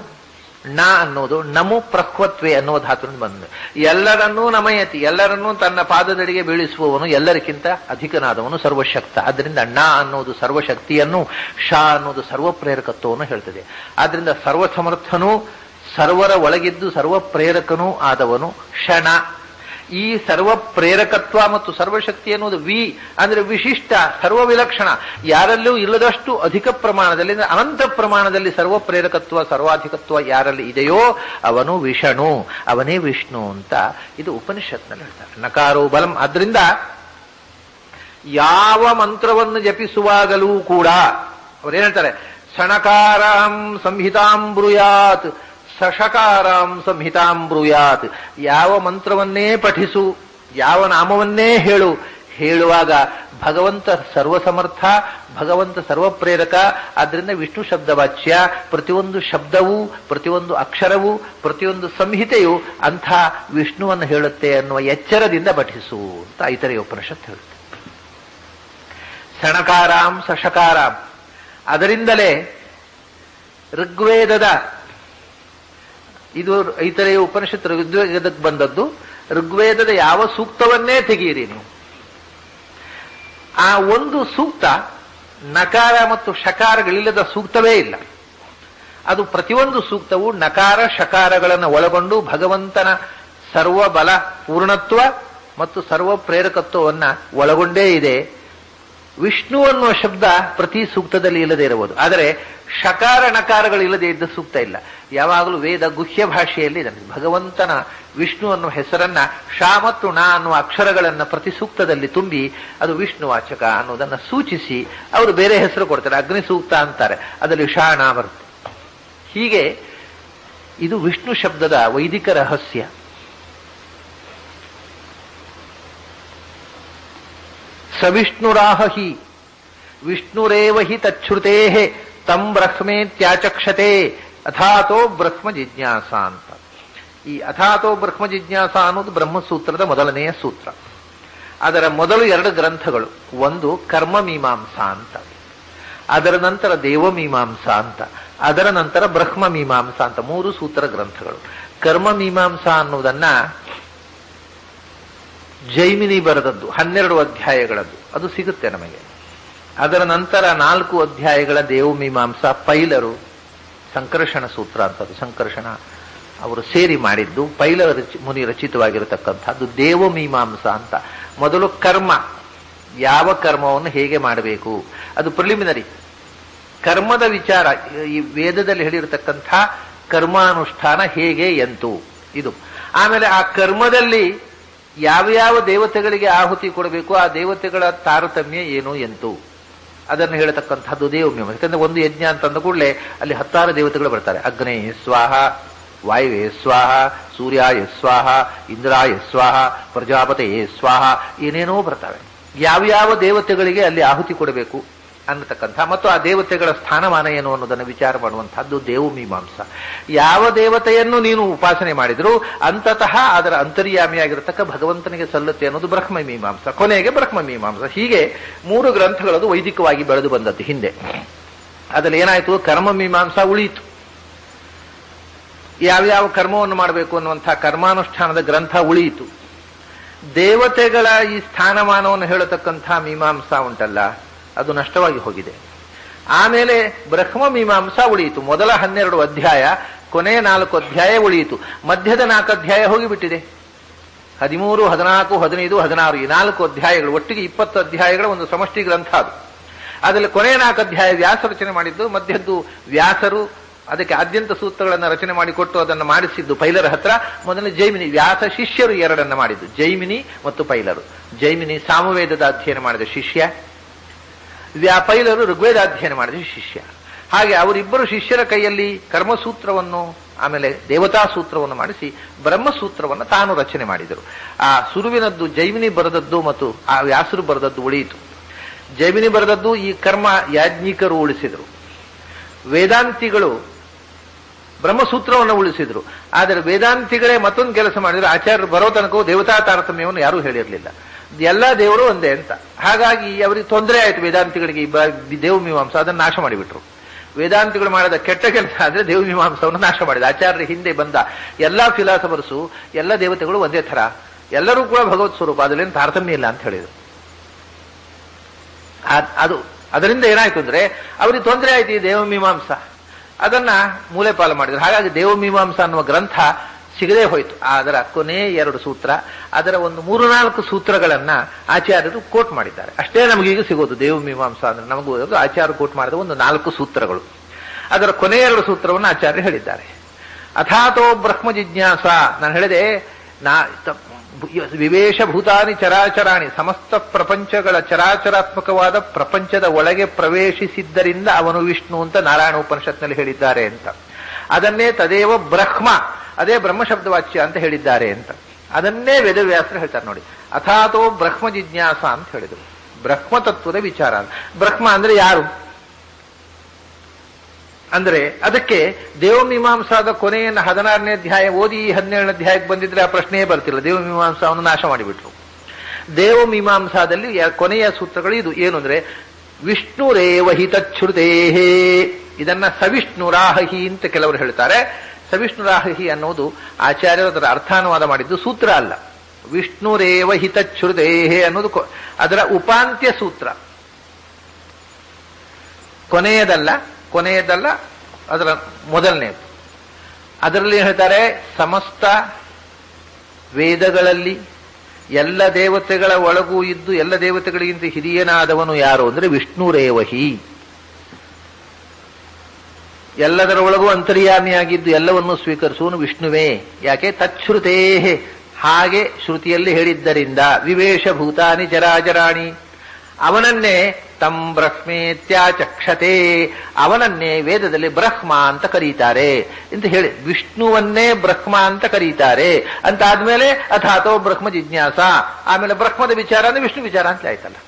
ನ ಅನ್ನೋದು ನಮು ಪ್ರಹ್ವತ್ವೆ ಅನ್ನುವ ಧಾತುವಿನಿಂದ ಬಂದ. ಎಲ್ಲರನ್ನೂ ನಮಯತಿ, ಎಲ್ಲರನ್ನೂ ತನ್ನ ಪಾದದಡಿಗೆ ಬೀಳಿಸುವವನು, ಎಲ್ಲರಿಗಿಂತ ಅಧಿಕನಾದವನು ಸರ್ವಶಕ್ತ. ಅದರಿಂದ ನ ಅನ್ನೋದು ಸರ್ವಶಕ್ತಿಯನ್ನು, ಶ ಅನ್ನೋದು ಸರ್ವ ಪ್ರೇರಕತ್ವವನ್ನು ಹೇಳ್ತದೆ. ಆದ್ರಿಂದ ಸರ್ವಸಮರ್ಥನೂ ಸರ್ವರ ಒಳಗಿದ್ದು ಸರ್ವ ಪ್ರೇರಕನೂ ಆದವನು ಷಣ. ಈ ಸರ್ವ ಪ್ರೇರಕತ್ವ ಮತ್ತು ಸರ್ವಶಕ್ತಿ ಅನ್ನೋದು ವಿ ಅಂದ್ರೆ ವಿಶಿಷ್ಟ, ಸರ್ವ ವಿಲಕ್ಷಣ, ಯಾರಲ್ಲೂ ಇಲ್ಲದಷ್ಟು ಅಧಿಕ ಪ್ರಮಾಣದಲ್ಲಿ, ಅನಂತ ಪ್ರಮಾಣದಲ್ಲಿ ಸರ್ವ ಪ್ರೇರಕತ್ವ ಸರ್ವಾಧಿಕತ್ವ ಯಾರಲ್ಲಿ ಇದೆಯೋ ಅವನು ವಿಷಣು, ಅವನೇ ವಿಷ್ಣು ಅಂತ ಇದು ಉಪನಿಷತ್ನಲ್ಲಿ ಹೇಳ್ತಾರೆ. ನಕಾರೋ ಬಲಂ. ಆದ್ರಿಂದ ಯಾವ ಮಂತ್ರವನ್ನು ಜಪಿಸುವಾಗಲೂ ಕೂಡ ಅವ್ರೇನ್ ಹೇಳ್ತಾರೆ? ಷಣಕಾರಾಂ ಸಂಹಿತಾಂ ಬ್ರೂಯಾತ್, ಸಷಕಾರಾಂ ಸಂಹಿತಾಂ ಬ್ರೂಯಾತ್. ಯಾವ ಮಂತ್ರವನ್ನೇ ಪಠಿಸು, ಯಾವ ನಾಮವನ್ನೇ ಹೇಳು, ಹೇಳುವಾಗ ಭಗವಂತ ಸರ್ವಸಮರ್ಥ, ಭಗವಂತ ಸರ್ವಪ್ರೇರಕ. ಆದ್ರಿಂದ ವಿಷ್ಣು ಶಬ್ದವಾಚ್ಯ. ಪ್ರತಿಯೊಂದು ಶಬ್ದವೂ, ಪ್ರತಿಯೊಂದು ಅಕ್ಷರವೂ, ಪ್ರತಿಯೊಂದು ಸಂಹಿತೆಯು ಅಂಥ ವಿಷ್ಣುವನ್ನು ಹೇಳುತ್ತೆ ಅನ್ನುವ ಎಚ್ಚರದಿಂದ ಪಠಿಸು ಅಂತ ಐತರೇಯ ಉಪನಿಷತ್ ಹೇಳುತ್ತೆ. ಷಣಕಾರಾಂ ಸಷಕಾರಾಂ. ಅದರಿಂದಲೇ ಋಗ್ವೇದದ, ಇದು ಐತರೇಯ ಉಪನಿಷತ್ ಋಗ್ವೇದಕ್ಕೆ ಬಂದದ್ದು. ಋಗ್ವೇದದ ಯಾವ ಸೂಕ್ತವನ್ನೇ ತೆಗೆಯಿರಿ ನೀವು, ಆ ಒಂದು ಸೂಕ್ತ ನಕಾರ ಮತ್ತು ಶಕಾರಗಳಿಲ್ಲದ ಸೂಕ್ತವೇ ಇಲ್ಲ. ಅದು ಪ್ರತಿಯೊಂದು ಸೂಕ್ತವು ನಕಾರ ಶಕಾರಗಳನ್ನು ಒಳಗೊಂಡು ಭಗವಂತನ ಸರ್ವಬಲ ಪೂರ್ಣತ್ವ ಮತ್ತು ಸರ್ವ ಪ್ರೇರಕತ್ವವನ್ನ ಒಳಗೊಂಡೇ ಇದೆ. ವಿಷ್ಣು ಅನ್ನುವ ಶಬ್ದ ಪ್ರತಿ ಸೂಕ್ತದಲ್ಲಿ ಇಲ್ಲದೆ ಇರಬಹುದು, ಆದರೆ ಶಕಾರ ನಕಾರಗಳು ಇಲ್ಲದೆ ಇದ್ದ ಸೂಕ್ತ ಇಲ್ಲ. ಯಾವಾಗಲೂ ವೇದ ಗುಹ್ಯ ಭಾಷೆಯಲ್ಲಿ ಭಗವಂತನ ವಿಷ್ಣು ಅನ್ನುವ ಹೆಸರನ್ನ ಶ ಮತ್ತು ನ ಅನ್ನುವ ಅಕ್ಷರಗಳನ್ನ ಪ್ರತಿ ಸೂಕ್ತದಲ್ಲಿ ತುಂಬಿ ಅದು ವಿಷ್ಣುವಾಚಕ ಅನ್ನೋದನ್ನ ಸೂಚಿಸಿ ಅವರು ಬೇರೆ ಹೆಸರು ಕೊಡ್ತಾರೆ. ಅಗ್ನಿ ಸೂಕ್ತ ಅಂತಾರೆ, ಅದರಲ್ಲಿ ಶ ನ ಬರುತ್ತೆ. ಹೀಗೆ ಇದು ವಿಷ್ಣು ಶಬ್ದದ ವೈದಿಕ ರಹಸ್ಯ. ಸವಿಷ್ಣುರಾಹ ಹಿ ವಿಷ್ಣುರೇವ ಹಿ ತಚ್ಛ್ರುತೇ ತಂ ಬ್ರಹ್ಮೇತ್ಯಾಚಕ್ಷತೆ ಅಥಾತೋ ಬ್ರಹ್ಮ ಜಿಜ್ಞಾಸ ಅಂತ. ಈ ಅಥಾತೋ ಬ್ರಹ್ಮ ಜಿಜ್ಞಾಸ ಅನ್ನೋದು ಬ್ರಹ್ಮಸೂತ್ರದ ಮೊದಲನೆಯ ಸೂತ್ರ. ಅದರ ಮೊದಲು 2 ಗ್ರಂಥಗಳು, ಒಂದು ಕರ್ಮಮೀಮಾಂಸಾ ಅಂತ, ಅದರ ನಂತರ ದೇವಮೀಮಾಂಸಾ ಅಂತ, ಅದರ ನಂತರ ಬ್ರಹ್ಮಮೀಮಾಂಸಾ ಅಂತ 3 ಸೂತ್ರ ಗ್ರಂಥಗಳು. ಕರ್ಮಮೀಮಾಂಸಾ ಅನ್ನುವುದನ್ನ ಜೈಮಿನಿ ಬರೆದದ್ದು 12 ಅಧ್ಯಾಯಗಳದ್ದು, ಅದು ಸಿಗುತ್ತೆ ನಮಗೆ. ಅದರ ನಂತರ 4 ಅಧ್ಯಾಯಗಳ ದೇವಮೀಮಾಂಸಾ ಪೈಲರು ಸಂಕರ್ಷಣ ಸೂತ್ರ ಅಂತದ್ದು, ಸಂಕರ್ಷಣ ಅವರು ಸೇರಿ ಮಾಡಿದ್ದು, ಪೈಲರ ಮುನಿ ರಚಿತವಾಗಿರತಕ್ಕಂಥದ್ದು ದೇವಮೀಮಾಂಸಾ ಅಂತ. ಮೊದಲು ಕರ್ಮ, ಯಾವ ಕರ್ಮವನ್ನು ಹೇಗೆ ಮಾಡಬೇಕು, ಅದು ಪ್ರಿಲಿಮಿನರಿ ಕರ್ಮದ ವಿಚಾರ. ಈ ವೇದದಲ್ಲಿ ಹೇಳಿರತಕ್ಕಂಥ ಕರ್ಮಾನುಷ್ಠಾನ ಹೇಗೆ ಎಂತು ಇದು. ಆಮೇಲೆ ಆ ಕರ್ಮದಲ್ಲಿ ಯಾವ ದೇವತೆಗಳಿಗೆ ಆಹುತಿ ಕೊಡಬೇಕು, ಆ ದೇವತೆಗಳ ತಾರತಮ್ಯ ಏನು ಎಂತು, ಅದನ್ನು ಹೇಳತಕ್ಕಂಥದ್ದು ದೇವಮೀಮಾಂಸೆ. ಯಾಕಂದ್ರೆ ಒಂದು ಯಜ್ಞ ಅಂತಂದ ಕೂಡಲೇ ಅಲ್ಲಿ 16 ದೇವತೆಗಳು ಬರ್ತಾರೆ. ಅಗ್ನೇ ಸ್ವಾಹ, ವಾಯುವೇ ಸ್ವಾಹ, ಸೂರ್ಯಾಯ ಸ್ವಾಹ, ಇಂದ್ರಾಯ ಸ್ವಾಹ, ಪ್ರಜಾಪತಿಯೇ ಸ್ವಾಹ, ಏನೇನೋ ಬರ್ತವೆ. ಯಾವ ದೇವತೆಗಳಿಗೆ ಅಲ್ಲಿ ಆಹುತಿ ಕೊಡಬೇಕು ಅನ್ನತಕ್ಕಂಥ ಮತ್ತು ಆ ದೇವತೆಗಳ ಸ್ಥಾನಮಾನ ಏನು ಅನ್ನೋದನ್ನು ವಿಚಾರ ಮಾಡುವಂತಹದ್ದು ದೇವಮೀಮಾಂಸಾ. ಯಾವ ದೇವತೆಯನ್ನು ನೀನು ಉಪಾಸನೆ ಮಾಡಿದ್ರು ಅಂತತಃ ಅದರ ಅಂತರ್ಯಾಮಿಯಾಗಿರತಕ್ಕ ಭಗವಂತನಿಗೆ ಸಲ್ಲುತ್ತೆ ಅನ್ನೋದು ಬ್ರಹ್ಮಮೀಮಾಂಸಾ, ಕೊನೆಗೆ ಬ್ರಹ್ಮಮೀಮಾಂಸಾ. ಹೀಗೆ 3 ಗ್ರಂಥಗಳದು ವೈದಿಕವಾಗಿ ಬೆಳೆದು ಬಂದದ್ದು ಹಿಂದೆ. ಅದರಲ್ಲಿ ಏನಾಯಿತು, ಕರ್ಮಮೀಮಾಂಸಾ ಉಳಿಯಿತು. ಯಾವ ಕರ್ಮವನ್ನು ಮಾಡಬೇಕು ಅನ್ನುವಂಥ ಕರ್ಮಾನುಷ್ಠಾನದ ಗ್ರಂಥ ಉಳಿಯಿತು. ದೇವತೆಗಳ ಈ ಸ್ಥಾನಮಾನವನ್ನು ಹೇಳತಕ್ಕಂಥ ಮೀಮಾಂಸಾ ಉಂಟಲ್ಲ, ಅದು ನಷ್ಟವಾಗಿ ಹೋಗಿದೆ. ಆಮೇಲೆ ಬ್ರಹ್ಮಮೀಮಾಂಸಾ ಉಳಿಯಿತು. ಮೊದಲ 12 ಅಧ್ಯಾಯ, ಕೊನೆಯ 4 ಅಧ್ಯಾಯ ಉಳಿಯಿತು. ಮಧ್ಯದ 4 ಅಧ್ಯಾಯ ಹೋಗಿಬಿಟ್ಟಿದೆ. 13, 14, 15, 16 ಈ 4 ಅಧ್ಯಾಯಗಳು, ಒಟ್ಟಿಗೆ 20 ಅಧ್ಯಾಯಗಳ ಒಂದು ಸಮಷ್ಟಿ ಗ್ರಂಥ ಅದು. ಅದರಲ್ಲಿ ಕೊನೆಯ 4 ಅಧ್ಯಾಯ ವ್ಯಾಸ ರಚನೆ ಮಾಡಿದ್ದು, ಮಧ್ಯದ್ದು ವ್ಯಾಸರು ಅದಕ್ಕೆ ಆದ್ಯಂತ ಸೂತ್ರಗಳನ್ನು ರಚನೆ ಮಾಡಿಕೊಟ್ಟು ಅದನ್ನು ಮಾಡಿಸಿದ್ದು ಪೈಲರ ಹತ್ರ. ಮೊದಲನೇ ಜೈಮಿನಿ, ವ್ಯಾಸ ಶಿಷ್ಯರು 2 ಮಾಡಿದ್ದು, ಜೈಮಿನಿ ಮತ್ತು ಪೈಲರು. ಜೈಮಿನಿ ಸಾಮವೇದದ ಅಧ್ಯಯನ ಮಾಡಿದ ಶಿಷ್ಯ, ಪೈಲರು ಋಗ್ವೇದ ಅಧ್ಯಯನ ಮಾಡಿದ ಶಿಷ್ಯ. ಹಾಗೆ ಅವರಿಬ್ಬರು ಶಿಷ್ಯರ ಕೈಯಲ್ಲಿ ಕರ್ಮಸೂತ್ರವನ್ನು ಆಮೇಲೆ ದೇವತಾ ಸೂತ್ರವನ್ನು ಮಾಡಿಸಿ ಬ್ರಹ್ಮಸೂತ್ರವನ್ನು ತಾನು ರಚನೆ ಮಾಡಿದರು. ಆ ಸುರುವಿನದ್ದು ಜೈಮಿನಿ ಬರೆದದ್ದು ಮತ್ತು ಆ ವ್ಯಾಸರು ಬರೆದದ್ದು ಉಳಿಯಿತು. ಜೈಮಿನಿ ಬರೆದದ್ದು ಈ ಕರ್ಮ ಯಾಜ್ಞಿಕರು ಉಳಿಸಿದರು, ವೇದಾಂತಿಗಳು ಬ್ರಹ್ಮಸೂತ್ರವನ್ನು ಉಳಿಸಿದ್ರು. ಆದರೆ ವೇದಾಂತಿಗಳೇ ಮತ್ತೊಂದು ಕೆಲಸ ಮಾಡಿದ್ರು, ಆಚಾರ್ಯರು ಬರೋ ತನಕವೂ ದೇವತಾ ತಾರತಮ್ಯವನ್ನು ಯಾರೂ ಹೇಳಿರಲಿಲ್ಲ, ಎಲ್ಲ ದೇವರು ಒಂದೇ ಅಂತ. ಹಾಗಾಗಿ ಅವರಿಗೆ ತೊಂದರೆ ಆಯಿತು ವೇದಾಂತಿಗಳಿಗೆ. ದೇವಮೀಮಾಂಸಾ ಅದನ್ನು ನಾಶ ಮಾಡಿಬಿಟ್ರು. ವೇದಾಂತಿಗಳು ಮಾಡಿದ ಕೆಟ್ಟ ಕೆಲಸ ಆದರೆ ದೇವಮೀಮಾಂಸವನ್ನು ನಾಶ ಮಾಡಿದ. ಆಚಾರ್ಯರ ಹಿಂದೆ ಬಂದ ಎಲ್ಲಾ ಫಿಲಾಸಫರ್ಸು ಎಲ್ಲ ದೇವತೆಗಳು ಒಂದೇ ಥರ, ಎಲ್ಲರೂ ಕೂಡ ಭಗವತ್ ಸ್ವರೂಪ, ಅದರಲ್ಲಿ ತಾರತಮ್ಯ ಇಲ್ಲ ಅಂತ ಹೇಳಿದರು. ಅದರಿಂದ ಏನಾಯ್ತು ಅಂದ್ರೆ ಅವರಿಗೆ ತೊಂದರೆ ಆಯ್ತು ಈ ದೇವಮೀಮಾಂಸಾ, ಅದನ್ನ ಮೂಲೆಪಾಲು ಮಾಡಿದ್ರು. ಹಾಗಾಗಿ ದೇವಮೀಮಾಂಸಾ ಅನ್ನುವ ಗ್ರಂಥ ಸಿಗದೆ ಹೋಯಿತು. ಅದರ ಕೊನೆ 2 ಸೂತ್ರ, ಅದರ ಒಂದು 3-4 ಸೂತ್ರಗಳನ್ನ ಆಚಾರ್ಯರು ಕೋಟ್ ಮಾಡಿದ್ದಾರೆ. ಅಷ್ಟೇ ನಮಗೀಗ ಸಿಗೋದು ದೇವಮೀಮಾಂಸಾ ಅಂದ್ರೆ. ನಮಗೂ ಆಚಾರ್ಯರು ಕೋಟ್ ಮಾಡಿದ ಒಂದು 4 ಸೂತ್ರಗಳು. ಅದರ ಕೊನೆ 2 ಸೂತ್ರವನ್ನು ಆಚಾರ್ಯರು ಹೇಳಿದ್ದಾರೆ. ಅಥಾತೋ ಬ್ರಹ್ಮ ಜಿಜ್ಞಾಸ, ನಾನು ಹೇಳಿದೆ ವಿವೇಶ ಭೂತಾನಿ ಚರಾಚರಾಣಿ, ಸಮಸ್ತ ಪ್ರಪಂಚಗಳ ಚರಾಚರಾತ್ಮಕವಾದ ಪ್ರಪಂಚದ ಒಳಗೆ ಪ್ರವೇಶಿಸಿದ್ದರಿಂದ ಅವನು ವಿಷ್ಣು ಅಂತ ನಾರಾಯಣ ಉಪನಿಷತ್ನಲ್ಲಿ ಹೇಳಿದ್ದಾರೆ ಅಂತ. ಅದನ್ನೇ ತದೇವ ಬ್ರಹ್ಮ, ಅದೇ ಬ್ರಹ್ಮ ಶಬ್ದವಾಚ್ಯ ಅಂತ ಹೇಳಿದ್ದಾರೆ ಅಂತ. ಅದನ್ನೇ ವೇದವ್ಯಾಸರು ಹೇಳ್ತಾರೆ ನೋಡಿ. ಅಥಾತೋ ಬ್ರಹ್ಮ ಜಿಜ್ಞಾಸ ಅಂತ ಹೇಳಿದರು. ಬ್ರಹ್ಮತತ್ವದ ವಿಚಾರ. ಬ್ರಹ್ಮ ಅಂದ್ರೆ ಯಾರು ಅಂದ್ರೆ ಅದಕ್ಕೆ ದೇವಮೀಮಾಂಸಾದ ಕೊನೆಯನ್ನು 16ನೇ ಅಧ್ಯಾಯ ಓದಿ 17ನೇ ಅಧ್ಯಾಯಕ್ಕೆ ಬಂದಿದ್ರೆ ಆ ಪ್ರಶ್ನೆಯೇ ಬರ್ತಿಲ್ಲ. ದೇವಮೀಮಾಂಸಾವನ್ನು ನಾಶ ಮಾಡಿಬಿಟ್ರು. ದೇವಮೀಮಾಂಸಾದಲ್ಲಿ ಕೊನೆಯ ಸೂತ್ರಗಳು ಇದು ಏನು ಅಂದ್ರೆ ವಿಷ್ಣುರೇವ ಹಿ ತಚ್ಛ್ರುತೇಹೇ, ಇದನ್ನ ಸವಿಷ್ಣುರಾಹಿ ಅಂತ ಕೆಲವರು ಹೇಳ್ತಾರೆ. ಸವಿಷ್ಣುರಾಹಿ ಅನ್ನೋದು ಆಚಾರ್ಯರು ಅದರ ಅರ್ಥಾನುವಾದ ಮಾಡಿದ್ದು ಸೂತ್ರ ಅಲ್ಲ. ವಿಷ್ಣುರೇವ ಹಿ ತಚ್ಛ್ರುತೇಹೇ ಅನ್ನೋದು ಅದರ ಉಪಾಂತ್ಯ ಸೂತ್ರ, ಕೊನೆಯದಲ್ಲ ಅದರ ಮೊದಲನೇದು. ಅದರಲ್ಲಿ ಹೇಳ್ತಾರೆ ಸಮಸ್ತ ವೇದಗಳಲ್ಲಿ ಎಲ್ಲ ದೇವತೆಗಳ ಒಳಗೂ ಇದ್ದು ಎಲ್ಲ ದೇವತೆಗಳಿಗಿಂತ ಹಿರಿಯನಾದವನು ಯಾರು ಅಂದ್ರೆ ವಿಷ್ಣುರೇವಹಿ. ಎಲ್ಲದರ ಒಳಗೂ ಅಂತರ್ಯಾಮಿಯಾಗಿದ್ದು ಎಲ್ಲವನ್ನೂ ಸ್ವೀಕರಿಸುವನು ವಿಷ್ಣುವೇ. ಯಾಕೆ ತಚ್ಛ್ರುತೇ, ಹಾಗೆ ಶ್ರುತಿಯಲ್ಲಿ ಹೇಳಿದ್ದರಿಂದ. ವಿವೇಶ ಭೂತಾನಿ ಚರಾಚರಾಣಿ, ಅವನನ್ನೇ ತಂ ಬ್ರಹ್ಮೇತ್ಯಾಚಕ್ಷತೆ, ಅವನನ್ನೇ ವೇದದಲ್ಲಿ ಬ್ರಹ್ಮ ಅಂತ ಕರೀತಾರೆ ಅಂತ ಹೇಳಿ ವಿಷ್ಣುವನ್ನೇ ಬ್ರಹ್ಮ ಅಂತ ಕರೀತಾರೆ ಅಂತ ಆದ್ಮೇಲೆ ಅಥಾತೋ ಬ್ರಹ್ಮ ಜಿಜ್ಞಾಸ, ಆಮೇಲೆ ಬ್ರಹ್ಮದ ವಿಚಾರ ಅಂದ್ರೆ ವಿಷ್ಣು ವಿಚಾರ ಅಂತ ಆಯ್ತಲ್ಲ.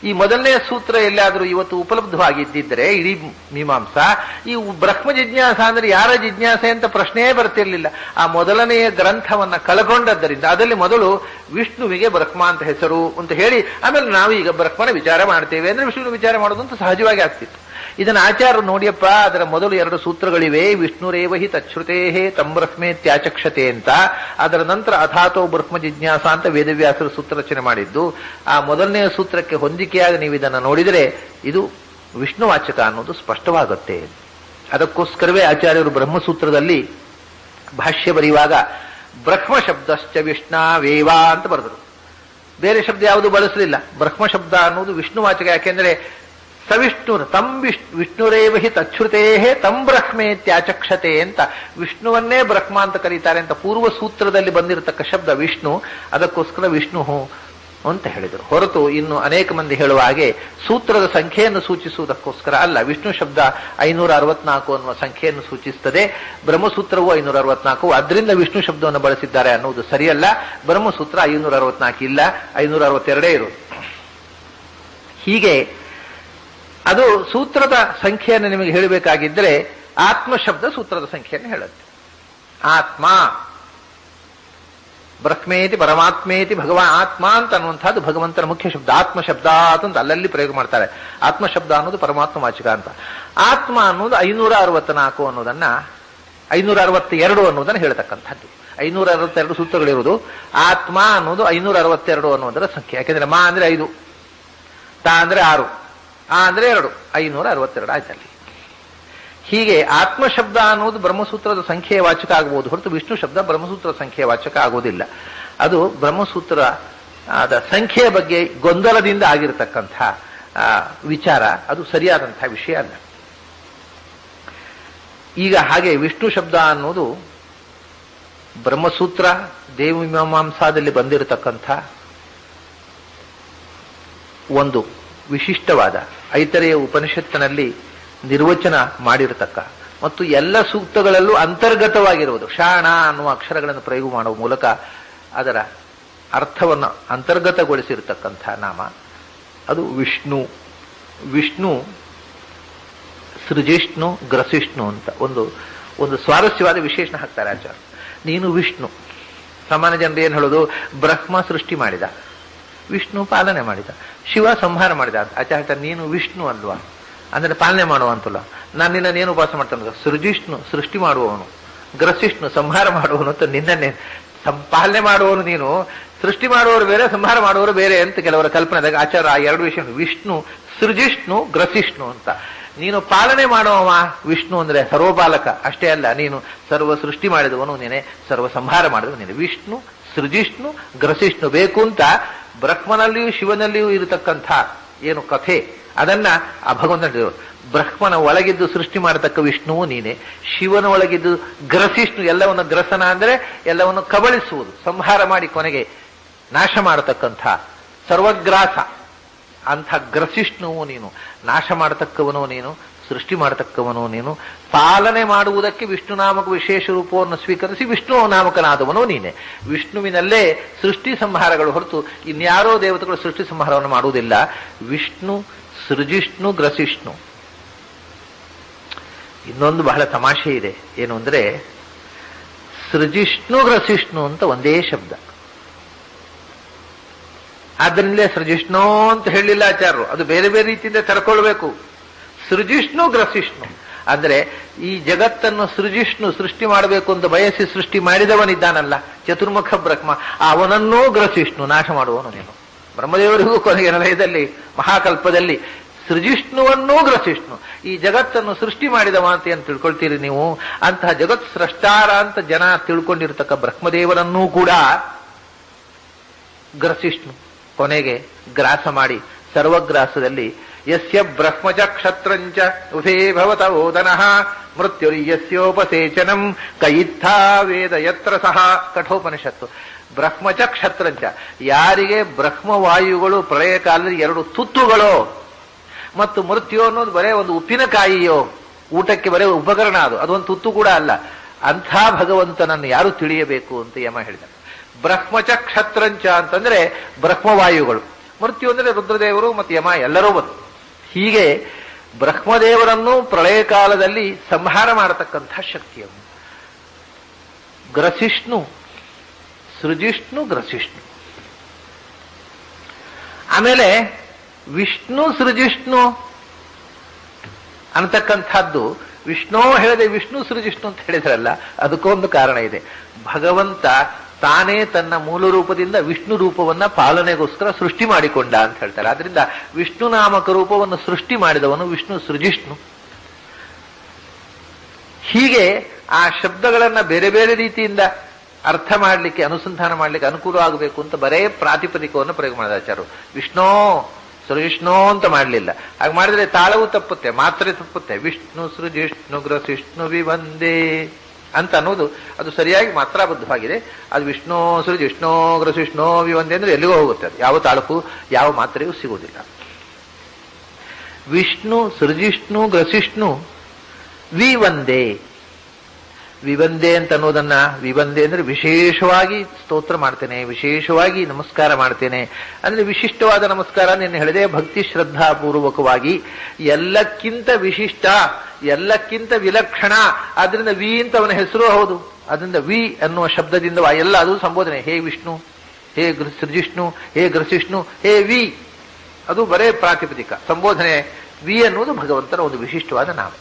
ಈ ಮೊದಲನೇ ಸೂತ್ರ ಎಲ್ಲಾದರೂ ಇವತ್ತು ಉಪಲಬ್ಧವಾಗಿದ್ದಿದ್ರೆ ಇಡೀ ಮೀಮಾಂಸಾ, ಈ ಬ್ರಹ್ಮ ಜಿಜ್ಞಾಸ ಅಂದ್ರೆ ಯಾರ ಜಿಜ್ಞಾಸೆ ಅಂತ ಪ್ರಶ್ನೆಯೇ ಬರ್ತಿರ್ಲಿಲ್ಲ. ಆ ಮೊದಲನೆಯ ಗ್ರಂಥವನ್ನ ಕಳ್ಕೊಂಡದ್ದರಿಂದ ಅದರಲ್ಲಿ ಮೊದಲು ವಿಷ್ಣುವಿಗೆ ಬ್ರಹ್ಮ ಅಂತ ಹೆಸರು ಅಂತ ಹೇಳಿ ಆಮೇಲೆ ನಾವು ಈಗ ಬ್ರಹ್ಮನ ವಿಚಾರ ಮಾಡ್ತೇವೆ ಅಂದ್ರೆ ವಿಷ್ಣುವಿನ ವಿಚಾರ ಮಾಡೋದು ಅಂತ ಸಹಜವಾಗಿ ಆಗ್ತಿತ್ತು. ಇದನ್ನ ಆಚಾರ್ಯರು ನೋಡಿಯಪ್ಪ, ಅದರ ಮೊದಲು 2 ಸೂತ್ರಗಳಿವೆ, ವಿಷ್ಣುರೇವಹಿ ತಚ್ಛ್ರುತೇಹೇ ತಂ ಬ್ರಹ್ಮೇತ್ಯಾಚಕ್ಷತೆ ಅಂತ. ಅದರ ನಂತರ ಅಥಾತೋ ಬ್ರಹ್ಮ ಜಿಜ್ಞಾಸ ಅಂತ ವೇದವ್ಯಾಸರು ಸೂತ್ರ ರಚನೆ ಮಾಡಿದ್ದು. ಆ ಮೊದಲನೆಯ ಸೂತ್ರಕ್ಕೆ ಹೊಂದಿಕೆಯಾಗಿ ನೀವು ಇದನ್ನು ನೋಡಿದರೆ ಇದು ವಿಷ್ಣುವಾಚಕ ಅನ್ನೋದು ಸ್ಪಷ್ಟವಾಗುತ್ತೆ. ಅದಕ್ಕೋಸ್ಕರವೇ ಆಚಾರ್ಯರು ಬ್ರಹ್ಮಸೂತ್ರದಲ್ಲಿ ಭಾಷ್ಯ ಬರೆಯುವಾಗ ಬ್ರಹ್ಮ ಶಬ್ದಶ್ಚ ವಿಷ್ಣಾವೇವ ಅಂತ ಬರೆದರು. ಬೇರೆ ಶಬ್ದ ಯಾವುದು ಬಳಸಲಿಲ್ಲ. ಬ್ರಹ್ಮ ಶಬ್ದ ಅನ್ನೋದು ವಿಷ್ಣುವಾಚಕ. ಯಾಕೆಂದ್ರೆ ಸವಿಷ್ಣು ತಂ ವಿಷ್ಣುರೇವಹಿ ತಚ್ಛ್ರುತೇಹೇ ತಂ ಬ್ರಹ್ಮೇತ್ಯಾಚಕ್ಷತೆ ಅಂತ ವಿಷ್ಣುವನ್ನೇ ಬ್ರಹ್ಮ ಅಂತ ಕರೀತಾರೆ ಅಂತ ಪೂರ್ವ ಸೂತ್ರದಲ್ಲಿ ಬಂದಿರತಕ್ಕ ಶಬ್ದ ವಿಷ್ಣು. ಅದಕ್ಕೋಸ್ಕರ ವಿಷ್ಣು ಅಂತ ಹೇಳಿದರು. ಹೊರತು ಇನ್ನು ಅನೇಕ ಮಂದಿ ಹೇಳುವ ಹಾಗೆ ಸೂತ್ರದ ಸಂಖ್ಯೆಯನ್ನು ಸೂಚಿಸುವುದಕ್ಕೋಸ್ಕರ ಅಲ್ಲ. ವಿಷ್ಣು ಶಬ್ದ 564 ಅನ್ನುವ ಸಂಖ್ಯೆಯನ್ನು ಸೂಚಿಸುತ್ತದೆ. ಬ್ರಹ್ಮಸೂತ್ರವು 564, ಅದರಿಂದ ವಿಷ್ಣು ಶಬ್ದವನ್ನು ಬಳಸಿದ್ದಾರೆ ಅನ್ನುವುದು ಸರಿಯಲ್ಲ. ಬ್ರಹ್ಮಸೂತ್ರ 564 ಇಲ್ಲ, 562 ಇರುವುದು. ಹೀಗೆ ಅದು ಸೂತ್ರದ ಸಂಖ್ಯೆಯನ್ನು ನಿಮಗೆ ಹೇಳಬೇಕಾಗಿದ್ದರೆ ಆತ್ಮ ಶಬ್ದ ಸೂತ್ರದ ಸಂಖ್ಯೆಯನ್ನು ಹೇಳುತ್ತೆ. ಆತ್ಮ ಬ್ರಹ್ಮೇತಿ ಪರಮಾತ್ಮೇತಿ ಭಗವಾನ್ ಆತ್ಮ ಅಂತ ಅನ್ನುವಂಥದ್ದು ಭಗವಂತನ ಮುಖ್ಯ ಶಬ್ದ. ಆತ್ಮ ಶಬ್ದ ಅಂತ ಅಲ್ಲಲ್ಲಿ ಪ್ರಯೋಗ ಮಾಡ್ತಾರೆ. ಆತ್ಮ ಶಬ್ದ ಅನ್ನೋದು ಪರಮಾತ್ಮ ವಾಚಕ ಅಂತ. ಆತ್ಮ ಅನ್ನೋದು 564 ಅನ್ನೋದನ್ನ 562 ಅನ್ನೋದನ್ನ ಹೇಳ್ತಕ್ಕಂಥದ್ದು. 562 ಸೂತ್ರಗಳಿರುವುದು. ಆತ್ಮ ಅನ್ನೋದು 562 ಅನ್ನೋದರ ಸಂಖ್ಯೆ. ಯಾಕೆಂದ್ರೆ ಮಾ ಅಂದ್ರೆ 5, ತಾ ಅಂದ್ರೆ 6, ಆ ಅಂದ್ರೆ 2, 562 ಆಯ್ತಲ್ಲಿ. ಹೀಗೆ ಆತ್ಮಶಬ್ದ ಅನ್ನೋದು ಬ್ರಹ್ಮಸೂತ್ರದ ಸಂಖ್ಯೆಯ ವಾಚಕ ಆಗಬಹುದು ಹೊರತು ವಿಷ್ಣು ಶಬ್ದ ಬ್ರಹ್ಮಸೂತ್ರದ ಸಂಖ್ಯೆಯ ವಾಚಕ ಆಗುವುದಿಲ್ಲ. ಅದು ಬ್ರಹ್ಮಸೂತ್ರ ಸಂಖ್ಯೆಯ ಬಗ್ಗೆ ಗೊಂದಲದಿಂದ ಆಗಿರತಕ್ಕಂಥ ವಿಚಾರ, ಅದು ಸರಿಯಾದಂತಹ ವಿಷಯ ಅಲ್ಲ. ಈಗ ಹಾಗೆ ವಿಷ್ಣು ಶಬ್ದ ಅನ್ನೋದು ಬ್ರಹ್ಮಸೂತ್ರ ದೇವಮೀಮಾಂಸಾದಲ್ಲಿ ಬಂದಿರತಕ್ಕಂಥ ಒಂದು ವಿಶಿಷ್ಟವಾದ ಐತರೆಯ ಉಪನಿಷತ್ತಿನಲ್ಲಿ ನಿರ್ವಚನ ಮಾಡಿರತಕ್ಕ ಮತ್ತು ಎಲ್ಲ ಸೂಕ್ತಗಳಲ್ಲೂ ಅಂತರ್ಗತವಾಗಿರುವುದು. ಶಾಣ ಅನ್ನುವ ಅಕ್ಷರಗಳನ್ನು ಪ್ರಯೋಗ ಮಾಡುವ ಮೂಲಕ ಅದರ ಅರ್ಥವನ್ನು ಅಂತರ್ಗತಗೊಳಿಸಿರತಕ್ಕಂಥ ನಾಮ ಅದು ವಿಷ್ಣು. ವಿಷ್ಣು ಸೃಜಿಷ್ಣು ಗ್ರಸಿಷ್ಣು ಅಂತ ಒಂದು ಸ್ವಾರಸ್ಯವಾದ ವಿಶೇಷಣ ಹಾಕ್ತಾರೆ ಆಚಾರ್ಯ. ನೀನು ವಿಷ್ಣು. ಸಾಮಾನ್ಯ ಜನರು ಏನು ಹೇಳೋದು, ಬ್ರಹ್ಮ ಸೃಷ್ಟಿ ಮಾಡಿದ, ವಿಷ್ಣು ಪಾಲನೆ ಮಾಡಿದ, ಶಿವ ಸಂಹಾರ ಮಾಡಿದ. ಆಚಾರ್ಯ ನೀನು ವಿಷ್ಣು ಅಲ್ವಾ, ಅಂದ್ರೆ ಪಾಲನೆ ಮಾಡುವಂತಲ್ಲ. ನಾನು ನಿನ್ನೇನು ಉಪವಾಸ ಮಾಡ್ತಾನೆ, ಸೃಜಿಷ್ಣು ಸೃಷ್ಟಿ ಮಾಡುವವನು, ಗ್ರಸಿಷ್ಣು ಸಂಹಾರ ಮಾಡುವವನು ಅಂತ ನಿನ್ನನ್ನೇ ಪಾಲನೆ ಮಾಡುವವನು ನೀನು. ಸೃಷ್ಟಿ ಮಾಡುವವರು ಬೇರೆ, ಸಂಹಾರ ಮಾಡುವವರು ಬೇರೆ ಅಂತ ಕೆಲವರ ಕಲ್ಪನೆದಾಗ ಆಚಾರ ಆ 2 ವಿಷಯ ವಿಷ್ಣು ಸೃಜಿಷ್ಣು ಗ್ರಸಿಷ್ಣು ಅಂತ. ನೀನು ಪಾಲನೆ ಮಾಡುವವ ವಿಷ್ಣು ಅಂದ್ರೆ ಸರ್ವಪಾಲಕ ಅಷ್ಟೇ ಅಲ್ಲ, ನೀನು ಸರ್ವ ಸೃಷ್ಟಿ ಮಾಡಿದವನು ನೀನೆ, ಸರ್ವ ಸಂಹಾರ ಮಾಡಿದವನು ನೀನೆ. ವಿಷ್ಣು ಸೃಜಿಷ್ಣು ಗ್ರಸಿಷ್ಣು ಬೇಕು ಅಂತ ಬ್ರಹ್ಮನಲ್ಲಿಯೂ ಶಿವನಲ್ಲಿಯೂ ಇರತಕ್ಕಂಥ ಏನು ಕಥೆ ಅದನ್ನ ಆ ಭಗವಂತ ಬ್ರಹ್ಮನ ಒಳಗಿದ್ದು ಸೃಷ್ಟಿ ಮಾಡತಕ್ಕ ವಿಷ್ಣುವು ನೀನೆ, ಶಿವನ ಒಳಗಿದ್ದು ಗ್ರಸಿಷ್ಣು ಎಲ್ಲವನ್ನು ಗ್ರಸನ ಅಂದ್ರೆ ಎಲ್ಲವನ್ನು ಕಬಳಿಸುವುದು, ಸಂಹಾರ ಮಾಡಿ ಕೊನೆಗೆ ನಾಶ ಮಾಡತಕ್ಕಂಥ ಸರ್ವಗ್ರಾಸ ಅಂಥ ಗ್ರಸಿಷ್ಣುವು ನೀನು, ನಾಶ ಮಾಡತಕ್ಕವನು ನೀನು, ಸೃಷ್ಟಿ ಮಾಡತಕ್ಕವನು ನೀನು, ಪಾಲನೆ ಮಾಡುವುದಕ್ಕೆ ವಿಷ್ಣು ನಾಮಕ ವಿಶೇಷ ರೂಪವನ್ನು ಸ್ವೀಕರಿಸಿ ವಿಷ್ಣು ನಾಮಕನಾದವನು ನೀನೆ. ವಿಷ್ಣುವಿನಲ್ಲೇ ಸೃಷ್ಟಿ ಸಂಹಾರಗಳು ಹೊರತು ಇನ್ಯಾರೋ ದೇವತೆಗಳು ಸೃಷ್ಟಿ ಸಂಹಾರವನ್ನು ಮಾಡುವುದಿಲ್ಲ. ವಿಷ್ಣು ಸೃಜಿಷ್ಣು ಗ್ರಸಿಷ್ಣು. ಇನ್ನೊಂದು ಬಹಳ ತಮಾಷೆ ಇದೆ, ಏನು ಅಂದ್ರೆ ಸೃಜಿಷ್ಣು ಗ್ರಸಿಷ್ಣು ಅಂತ ಒಂದೇ ಶಬ್ದ. ಆದ್ದರಿಂದಲೇ ಸೃಜಿಷ್ಣು ಅಂತ ಹೇಳಿಲ್ಲ ಆಚಾರ್ಯರು, ಅದು ಬೇರೆ ಬೇರೆ ರೀತಿಯಿಂದ ತರ್ಕೊಳ್ಬೇಕು. ಸೃಜಿಷ್ಣು ಗ್ರಸಿಷ್ಣು ಅಂದ್ರೆ ಈ ಜಗತ್ತನ್ನು ಸೃಜಿಷ್ಣು ಸೃಷ್ಟಿ ಮಾಡಬೇಕು ಅಂತ ಬಯಸಿ ಸೃಷ್ಟಿ ಮಾಡಿದವನಿದ್ದಾನಲ್ಲ ಚತುರ್ಮುಖ ಬ್ರಹ್ಮ, ಅವನನ್ನೂ ಗ್ರಸಿಷ್ಣು ನಾಶ ಮಾಡುವನು ನೀನು. ಬ್ರಹ್ಮದೇವರಿಗೂ ಕೊನೆಗೆ ಲಯದಲ್ಲಿ ಮಹಾಕಲ್ಪದಲ್ಲಿ ಸೃಜಿಷ್ಣುವನ್ನೂ ಗ್ರಸಿಷ್ಣು, ಈ ಜಗತ್ತನ್ನು ಸೃಷ್ಟಿ ಮಾಡಿದವ ಅಂತ ಏನು ತಿಳ್ಕೊಳ್ತೀರಿ ನೀವು. ಅಂತಹ ಜಗತ್ ಸೃಷ್ಟಾರ ಅಂತ ಜನ ತಿಳ್ಕೊಂಡಿರ್ತಕ್ಕ ಬ್ರಹ್ಮದೇವರನ್ನೂ ಕೂಡ ಗ್ರಸಿಷ್ಣು ಕೊನೆಗೆ ಗ್ರಾಸ ಮಾಡಿ ಸರ್ವಗ್ರಾಸದಲ್ಲಿ ಯಸ್ಯ ಬ್ರಹ್ಮಚ ಕ್ಷತ್ರಂಚ ಉಭೇ ಭವತ ಓದನಃ ಮೃತ್ಯುರ್ಯಸ್ಯೋಪಸೇಚನಂ ಕಯಿತ್ಥಾ ವೇದ ಯತ್ರ ಸಹ ಕಠೋಪನಿಷತ್ತು. ಬ್ರಹ್ಮಚ ಕ್ಷತ್ರಂಚ, ಯಾರಿಗೆ ಬ್ರಹ್ಮವಾಯುಗಳು ಪ್ರಳಯ ಕಾಲದಲ್ಲಿ 2 ತುತ್ತುಗಳೋ ಮತ್ತು ಮೃತ್ಯು ಅನ್ನೋದು ಬರೇ ಒಂದು ಉಪ್ಪಿನಕಾಯಿಯೋ, ಊಟಕ್ಕೆ ಬರೇ ಉಪಕರಣ, ಅದೊಂದು ತುತ್ತು ಕೂಡ ಅಲ್ಲ. ಅಂಥ ಭಗವಂತನನ್ನು ಯಾರು ತಿಳಿಯಬೇಕು ಅಂತ ಯಮ ಹೇಳಿದ. ಬ್ರಹ್ಮಚ ಕ್ಷತ್ರಂಚ ಅಂತಂದ್ರೆ ಬ್ರಹ್ಮವಾಯುಗಳು, ಮೃತ್ಯು ಅಂದರೆ ರುದ್ರದೇವರು ಮತ್ತು ಯಮ ಎಲ್ಲರೂ ಬಂತು. ಹೀಗೆ ಬ್ರಹ್ಮದೇವರನ್ನು ಪ್ರಳಯ ಕಾಲದಲ್ಲಿ ಸಂಹಾರ ಮಾಡತಕ್ಕಂಥ ಶಕ್ತಿಯನ್ನು ಗ್ರಸಿಷ್ಣು, ಸೃಜಿಷ್ಣು, ಗ್ರಸಿಷ್ಣು. ಆಮೇಲೆ ವಿಷ್ಣು ಸೃಜಿಷ್ಣು ಅನ್ನತಕ್ಕಂಥದ್ದು ವಿಷ್ಣು ಹೇಳದೆ ವಿಷ್ಣು ಸೃಜಿಷ್ಣು ಅಂತ ಹೇಳಿದ್ರಲ್ಲ, ಅದಕ್ಕೊಂದು ಕಾರಣ ಇದೆ. ಭಗವಂತ ತಾನೇ ತನ್ನ ಮೂಲ ರೂಪದಿಂದ ವಿಷ್ಣು ರೂಪವನ್ನ ಪಾಲನೆಗೋಸ್ಕರ ಸೃಷ್ಟಿ ಮಾಡಿಕೊಂಡ ಅಂತ ಹೇಳ್ತಾರೆ. ಆದ್ರಿಂದ ವಿಷ್ಣು ನಾಮಕ ರೂಪವನ್ನು ಸೃಷ್ಟಿ ಮಾಡಿದವನು ವಿಷ್ಣು ಸೃಜಿಷ್ಣು. ಹೀಗೆ ಆ ಶಬ್ದಗಳನ್ನ ಬೇರೆ ಬೇರೆ ರೀತಿಯಿಂದ ಅರ್ಥ ಮಾಡಲಿಕ್ಕೆ, ಅನುಸಂಧಾನ ಮಾಡಲಿಕ್ಕೆ ಅನುಕೂಲ ಆಗಬೇಕು ಅಂತ ಬರೇ ಪ್ರಾತಿಪದಿಕವನ್ನು ಪ್ರಯೋಗ ಮಾಡಿದ ಆಚಾರ್ಯರು. ವಿಷ್ಣು ಸೃಜಿಷ್ಣು ಅಂತ ಮಾಡಲಿಲ್ಲ. ಹಾಗೆ ಮಾಡಿದ್ರೆ ತಾಳವು ತಪ್ಪುತ್ತೆ, ಮಾತ್ರೆ ತಪ್ಪುತ್ತೆ. ವಿಷ್ಣು ಸೃಜಿಷ್ಣು ಗ್ರಸಿಷ್ಣು ವಿವಂದೇ ಅಂತ ಅನ್ನೋದು ಅದು ಸರಿಯಾಗಿ ಮಾತ್ರಾಬದ್ಧವಾಗಿದೆ. ಅದು ವಿಷ್ಣು ಸೃಜಿಷ್ಣು ಗ್ರಸಿಷ್ಣು ವಿವಂದೇ ಅಂದ್ರೆ ಎಲ್ಲಿಗೋ ಹೋಗುತ್ತೆ. ಅದು ಯಾವ ತಾಳಕ್ಕೂ ಯಾವ ಮಾತ್ರೆಯೂ ಸಿಗುವುದಿಲ್ಲ. ವಿಷ್ಣು ಸೃಜಿಷ್ಣು ಗ್ರಸಿಷ್ಣು ವಿವಂದೇ. ವಿವಂದೇ ಅಂತ ಅನ್ನೋದನ್ನ, ವಿವಂದೇ ಅಂದ್ರೆ ವಿಶೇಷವಾಗಿ ಸ್ತೋತ್ರ ಮಾಡ್ತೇನೆ, ವಿಶೇಷವಾಗಿ ನಮಸ್ಕಾರ ಮಾಡ್ತೇನೆ ಅಂದ್ರೆ ವಿಶಿಷ್ಟವಾದ ನಮಸ್ಕಾರ. ನಿನ್ನೆ ಹೇಳಿದೆ, ಭಕ್ತಿ ಶ್ರದ್ಧಾ ಪೂರ್ವಕವಾಗಿ ಎಲ್ಲಕ್ಕಿಂತ ವಿಶಿಷ್ಟ, ಎಲ್ಲಕ್ಕಿಂತ ವಿಲಕ್ಷಣ. ಆದ್ರಿಂದ ವಿ ಅಂತ ಅವನ ಹೆಸರು ಹೌದು. ಅದರಿಂದ ವಿ ಅನ್ನುವ ಶಬ್ದದಿಂದ ಎಲ್ಲ ಅದು ಸಂಬೋಧನೆ. ಹೇ ವಿಷ್ಣು, ಹೇ ಸೃಜಿಷ್ಣು, ಹೇ ಗ್ರಸಿಷ್ಣು, ಹೇ ವಿ, ಅದು ಬರೇ ಪ್ರಾತಿಪದಿಕ ಸಂಬೋಧನೆ. ವಿ ಅನ್ನುವುದು ಭಗವಂತನ ಒಂದು ವಿಶಿಷ್ಟವಾದ ನಾಮ.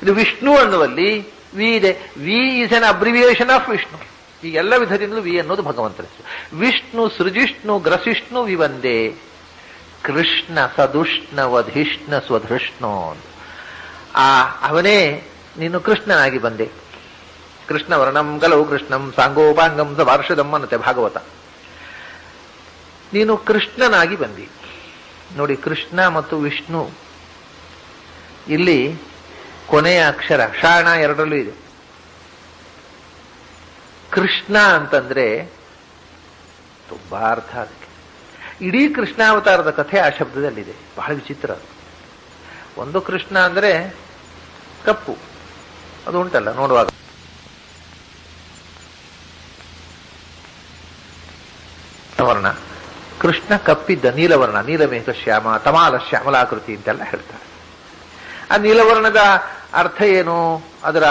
ಇದು ವಿಷ್ಣು ಅನ್ನುವಲ್ಲಿ ವಿ ಇದೆ. V is an abbreviation of Vishnu. ಈ ಎಲ್ಲ ವಿಧದಿಂದಲೂ ವಿ ಅನ್ನೋದು ಭಗವಂತನ ಹೆಸರು. ವಿಷ್ಣು ಸೃಜಿಷ್ಣು ಗ್ರಸಿಷ್ಣು ವಿವಂದೇ. ಕೃಷ್ಣ ಸದುಷ್ಣ ವಧಿಷ್ಣ ಸ್ವಧೃಷ್ಣೋ. ಅವನೇ ನೀನು ಕೃಷ್ಣನಾಗಿ ಬಂದೆ. ಕೃಷ್ಣ ವರ್ಣಂ ಗಲವು ಕೃಷ್ಣಂ ಸಾಂಗೋಪಾಂಗಂ ಸ ವಾರ್ಷದಂ ಅನ್ನತ್ತೆ ಭಾಗವತ. ನೀನು ಕೃಷ್ಣನಾಗಿ ಬಂದಿ. ನೋಡಿ, ಕೃಷ್ಣ ಮತ್ತು ವಿಷ್ಣು ಇಲ್ಲಿ ಕೊನೆಯ ಅಕ್ಷರ ಶಾಣ ಎರಡರಲ್ಲೂ ಇದೆ. ಕೃಷ್ಣ ಅಂತಂದ್ರೆ ತುಂಬಾ ಅರ್ಥ ಅದಕ್ಕೆ. ಇಡೀ ಕೃಷ್ಣಾವತಾರದ ಕಥೆ ಆ ಶಬ್ದದಲ್ಲಿದೆ. ಬಹಳ ವಿಚಿತ್ರ. ಒಂದು ಕೃಷ್ಣ ಅಂದ್ರೆ ಕಪ್ಪು, ಅದು ಉಂಟಲ್ಲ ನೋಡುವಾಗ. ವರ್ಣ ಕೃಷ್ಣ ಕಪ್ಪಿದ್ದ ನೀಲವರ್ಣ, ನೀಲಮೇಘ ಶ್ಯಾಮ, ತಮಾಲ ಶ್ಯಾಮಲಾಕೃತಿ ಅಂತೆಲ್ಲ ಹೇಳ್ತಾರೆ. ಆ ನೀಲವರ್ಣದ ಅರ್ಥ ಏನು, ಅದರ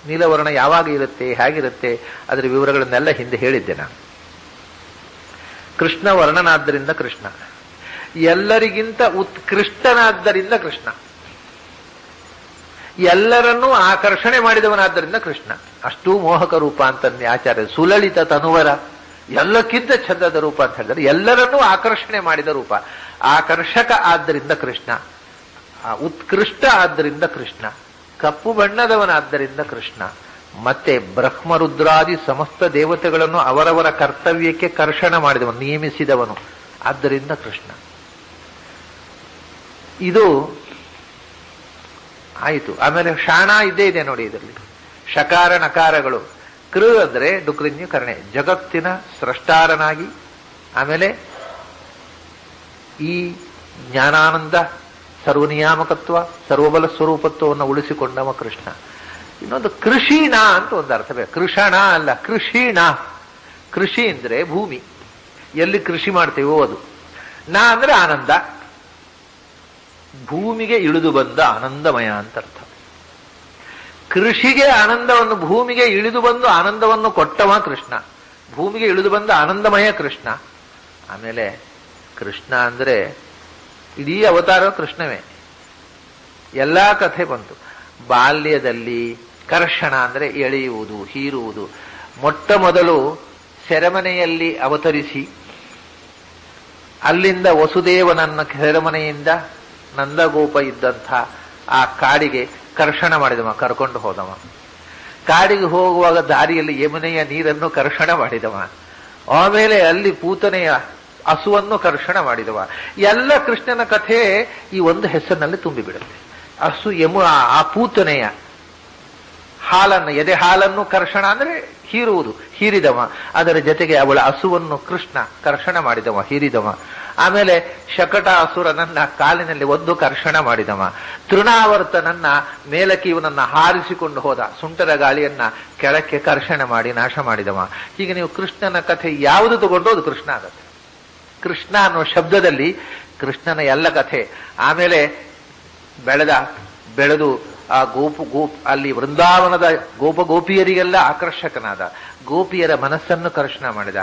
ನೀಲವರ್ಣ ಯಾವಾಗ ಇರುತ್ತೆ, ಹೇಗಿರುತ್ತೆ, ಅದರ ವಿವರಗಳನ್ನೆಲ್ಲ ಹಿಂದೆ ಹೇಳಿದ್ದೆ ನಾನು. ಕೃಷ್ಣ ವರ್ಣನಾದ್ದರಿಂದ ಕೃಷ್ಣ, ಎಲ್ಲರಿಗಿಂತ ಉತ್ಕೃಷ್ಟನಾದ್ದರಿಂದ ಕೃಷ್ಣ, ಎಲ್ಲರನ್ನೂ ಆಕರ್ಷಣೆ ಮಾಡಿದವನಾದ್ದರಿಂದ ಕೃಷ್ಣ. ಅಷ್ಟೂ ಮೋಹಕ ರೂಪ ಅಂತಂದೆ ಆಚಾರ್ಯ. ಸುಲಲಿತ ತನುವರ, ಎಲ್ಲಕ್ಕಿಂತ ಚಂದದ ರೂಪ ಅಂತ ಹೇಳಿದರೆ ಎಲ್ಲರನ್ನೂ ಆಕರ್ಷಣೆ ಮಾಡಿದ ರೂಪ. ಆಕರ್ಷಕ ಆದ್ದರಿಂದ ಕೃಷ್ಣ, ಉತ್ಕೃಷ್ಟ ಆದ್ದರಿಂದ ಕೃಷ್ಣ, ಕಪ್ಪು ಬಣ್ಣದವನಾದ್ದರಿಂದ ಕೃಷ್ಣ, ಮತ್ತೆ ಬ್ರಹ್ಮರುದ್ರಾದಿ ಸಮಸ್ತ ದೇವತೆಗಳನ್ನು ಅವರವರ ಕರ್ತವ್ಯಕ್ಕೆ ಕರ್ಷಣ ಮಾಡಿದವನು, ನಿಯಮಿಸಿದವನು, ಆದ್ದರಿಂದ ಕೃಷ್ಣ. ಇದು ಆಯಿತು. ಆಮೇಲೆ ಶಾಣ ಇದ್ದೇ ಇದೆ ನೋಡಿ ಇದರಲ್ಲಿ. ಶಕಾರ ನಕಾರಗಳು. ಕೃ ಅಂದ್ರೆ ಡುಕ್ರಿನ್ಯ ಕರ್ಣೆ, ಜಗತ್ತಿನ ಸ್ರಷ್ಟಾರನಾಗಿ, ಆಮೇಲೆ ಈ ಜ್ಞಾನಾನಂದ ಸರ್ವನಿಯಾಮಕತ್ವ ಸರ್ವಬಲ ಸ್ವರೂಪತ್ವವನ್ನು ಉಳಿಸಿಕೊಂಡವ ಕೃಷ್ಣ. ಇನ್ನೊಂದು ಕೃಷಿಣ ಅಂತ ಒಂದು ಅರ್ಥ ಬೇಕು. ಕೃಷಣ ಅಲ್ಲ, ಕೃಷಿಣ. ಕೃಷಿ ಅಂದ್ರೆ ಭೂಮಿ, ಎಲ್ಲಿ ಕೃಷಿ ಮಾಡ್ತೇವೋ ಅದು. ನಾ ಅಂದ್ರೆ ಆನಂದ, ಭೂಮಿಗೆ ಇಳಿದು ಬಂದ ಆನಂದಮಯ ಅಂತ ಅರ್ಥ. ಕೃಷಿಗೆ ಆನಂದವನ್ನು, ಭೂಮಿಗೆ ಇಳಿದು ಬಂದು ಆನಂದವನ್ನು ಕೊಟ್ಟವ ಕೃಷ್ಣ. ಭೂಮಿಗೆ ಇಳಿದು ಬಂದ ಆನಂದಮಯ ಕೃಷ್ಣ. ಆಮೇಲೆ ಕೃಷ್ಣ ಅಂದ್ರೆ ಇಡೀ ಅವತಾರ ಕೃಷ್ಣವೇ. ಎಲ್ಲಾ ಕಥೆ ಬಂತು. ಬಾಲ್ಯದಲ್ಲಿ ಕರ್ಷಣ ಅಂದ್ರೆ ಎಳೆಯುವುದು, ಹೀರುವುದು. ಮೊಟ್ಟ ಮೊದಲು ಸೆರೆಮನೆಯಲ್ಲಿ ಅವತರಿಸಿ ಅಲ್ಲಿಂದ ವಸುದೇವನನ್ನ ಸೆರೆಮನೆಯಿಂದ ನಂದಗೋಪ ಇದ್ದಂಥ ಆ ಕಾಡಿಗೆ ಕರ್ಷಣ ಮಾಡಿದವ, ಕರ್ಕೊಂಡು ಹೋದವ. ಕಾಡಿಗೆ ಹೋಗುವಾಗ ದಾರಿಯಲ್ಲಿ ಯಮುನೆಯ ನೀರನ್ನು ಕರ್ಷಣ ಮಾಡಿದವ. ಆಮೇಲೆ ಅಲ್ಲಿ ಪೂತನೆಯ ಹಸುವನ್ನು ಕರ್ಷಣ ಮಾಡಿದವ. ಎಲ್ಲ ಕೃಷ್ಣನ ಕಥೆ ಈ ಒಂದು ಹೆಸರಿನಲ್ಲಿ ತುಂಬಿಬಿಡುತ್ತೆ. ಹಸು ಆ ಪೂತನೆಯ ಹಾಲನ್ನು, ಎದೆ ಹಾಲನ್ನು ಕರ್ಷಣ ಅಂದ್ರೆ ಹೀರುವುದು, ಹೀರಿದವ. ಅದರ ಜೊತೆಗೆ ಅವಳ ಹಸುವನ್ನು ಕೃಷ್ಣ ಕರ್ಷಣ ಮಾಡಿದವ, ಹೀರಿದವ. ಆಮೇಲೆ ಶಕಟ ಅಸುರನನ್ನ ಕಾಲಿನಲ್ಲಿ ಒಂದು ಕರ್ಷಣ ಮಾಡಿದವ. ತೃಣಾವರ್ತನನ್ನ ಮೇಲಕ್ಕೆ ಇವನನ್ನ ಹಾರಿಸಿಕೊಂಡು ಹೋದ, ಸುಂಟರ ಗಾಳಿಯನ್ನ ಕೆಳಕ್ಕೆ ಕರ್ಷಣ ಮಾಡಿ ನಾಶ ಮಾಡಿದವ. ಹೀಗೆ ನೀವು ಕೃಷ್ಣನ ಕಥೆ ಯಾವುದು ತಗೊಂಡು ಅದು ಕೃಷ್ಣ ಆಗತ್ತೆ. ಕೃಷ್ಣ ಅನ್ನೋ ಶಬ್ದದಲ್ಲಿ ಕೃಷ್ಣನ ಎಲ್ಲ ಕಥೆ. ಆಮೇಲೆ ಬೆಳೆದು ಆ ಅಲ್ಲಿ ವೃಂದಾವನದ ಗೋಪಿಯರಿಗೆಲ್ಲ ಆಕರ್ಷಕನಾದ, ಗೋಪಿಯರ ಮನಸ್ಸನ್ನು ಕರ್ಷಣ ಮಾಡಿದ,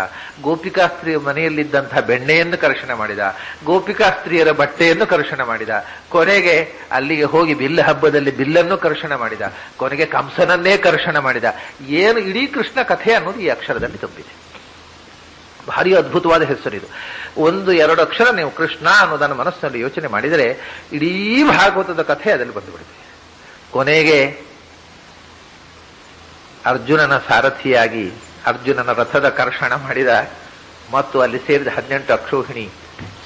ಗೋಪಿಕಾಸ್ತ್ರೀಯ ಮನೆಯಲ್ಲಿದ್ದಂತಹ ಬೆಣ್ಣೆಯನ್ನು ಕರ್ಷಣ ಮಾಡಿದ, ಗೋಪಿಕಾಸ್ತ್ರೀಯರ ಬಟ್ಟೆಯನ್ನು ಕರ್ಷಣ ಮಾಡಿದ, ಕೊನೆಗೆ ಅಲ್ಲಿಗೆ ಹೋಗಿ ಬಿಲ್ಲ ಹಬ್ಬದಲ್ಲಿ ಬಿಲ್ಲನ್ನು ಕರ್ಷಣ ಮಾಡಿದ, ಕೊನೆಗೆ ಕಂಸನನ್ನೇ ಕರ್ಷಣ ಮಾಡಿದ. ಏನು ಇಡೀ ಕೃಷ್ಣ ಕಥೆ ಅನ್ನೋದು ಈ ಅಕ್ಷರದಲ್ಲಿ ತುಂಬಿದೆ. ಭಾರಿ ಅದ್ಭುತವಾದ ಹೆಸರಿದು. 1-2 ಅಕ್ಷರ ನೀವು ಕೃಷ್ಣ ಅನ್ನೋದನ್ನು ಮನಸ್ಸಿನಲ್ಲಿ ಯೋಚನೆ ಮಾಡಿದರೆ ಇಡೀ ಭಾಗವತದ ಕಥೆ ಅದರಲ್ಲಿ ಬಂದುಬಿಡುತ್ತೆ. ಕೊನೆಗೆ ಅರ್ಜುನನ ಸಾರಥಿಯಾಗಿ ಅರ್ಜುನನ ರಥದ ಕರ್ಷಣ ಮಾಡಿದ ಮತ್ತು ಅಲ್ಲಿ ಸೇರಿದ 18 ಅಕ್ಷೋಹಿಣಿ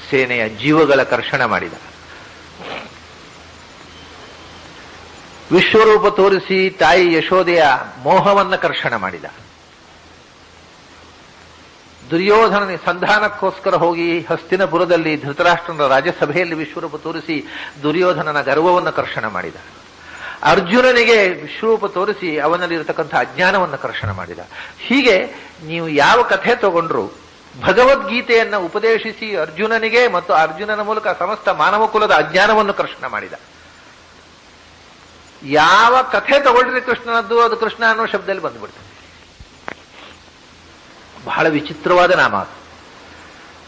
ಸೇನೆಯ ಜೀವಗಳ ಕರ್ಷಣ ಮಾಡಿದ. ವಿಶ್ವರೂಪ ತೋರಿಸಿ ತಾಯಿ ಯಶೋದೆಯ ಮೋಹವನ್ನ ಕರ್ಷಣ ಮಾಡಿದ. ದುರ್ಯೋಧನ ಸಂಧಾನಕ್ಕೋಸ್ಕರ ಹೋಗಿ ಹಸ್ತಿನಪುರದಲ್ಲಿ ಧೃತರಾಷ್ಟ್ರನ ರಾಜ್ಯಸಭೆಯಲ್ಲಿ ವಿಶ್ವರೂಪ ತೋರಿಸಿ ದುರ್ಯೋಧನನ ಗರ್ವವನ್ನು ಕರ್ಷಣ ಮಾಡಿದ. ಅರ್ಜುನನಿಗೆ ವಿಶ್ವರೂಪ ತೋರಿಸಿ ಅವನಲ್ಲಿರತಕ್ಕಂಥ ಅಜ್ಞಾನವನ್ನು ಕರ್ಷಣ ಮಾಡಿದ. ಹೀಗೆ ನೀವು ಯಾವ ಕಥೆ ತಗೊಂಡ್ರು ಭಗವದ್ಗೀತೆಯನ್ನ ಉಪದೇಶಿಸಿ ಅರ್ಜುನನಿಗೆ ಮತ್ತು ಅರ್ಜುನನ ಮೂಲಕ ಸಮಸ್ತ ಮಾನವ ಕುಲದ ಅಜ್ಞಾನವನ್ನು ಕರ್ಷಣ ಮಾಡಿದ. ಯಾವ ಕಥೆ ತಗೊಳ್ರಿ ಕೃಷ್ಣನದ್ದು ಅದು ಕೃಷ್ಣ ಅನ್ನೋ ಶಬ್ದದಲ್ಲಿ ಬಂದ್ಬಿಡ್ತದೆ. ಬಹಳ ವಿಚಿತ್ರವಾದ ನಾಮ ಅದು.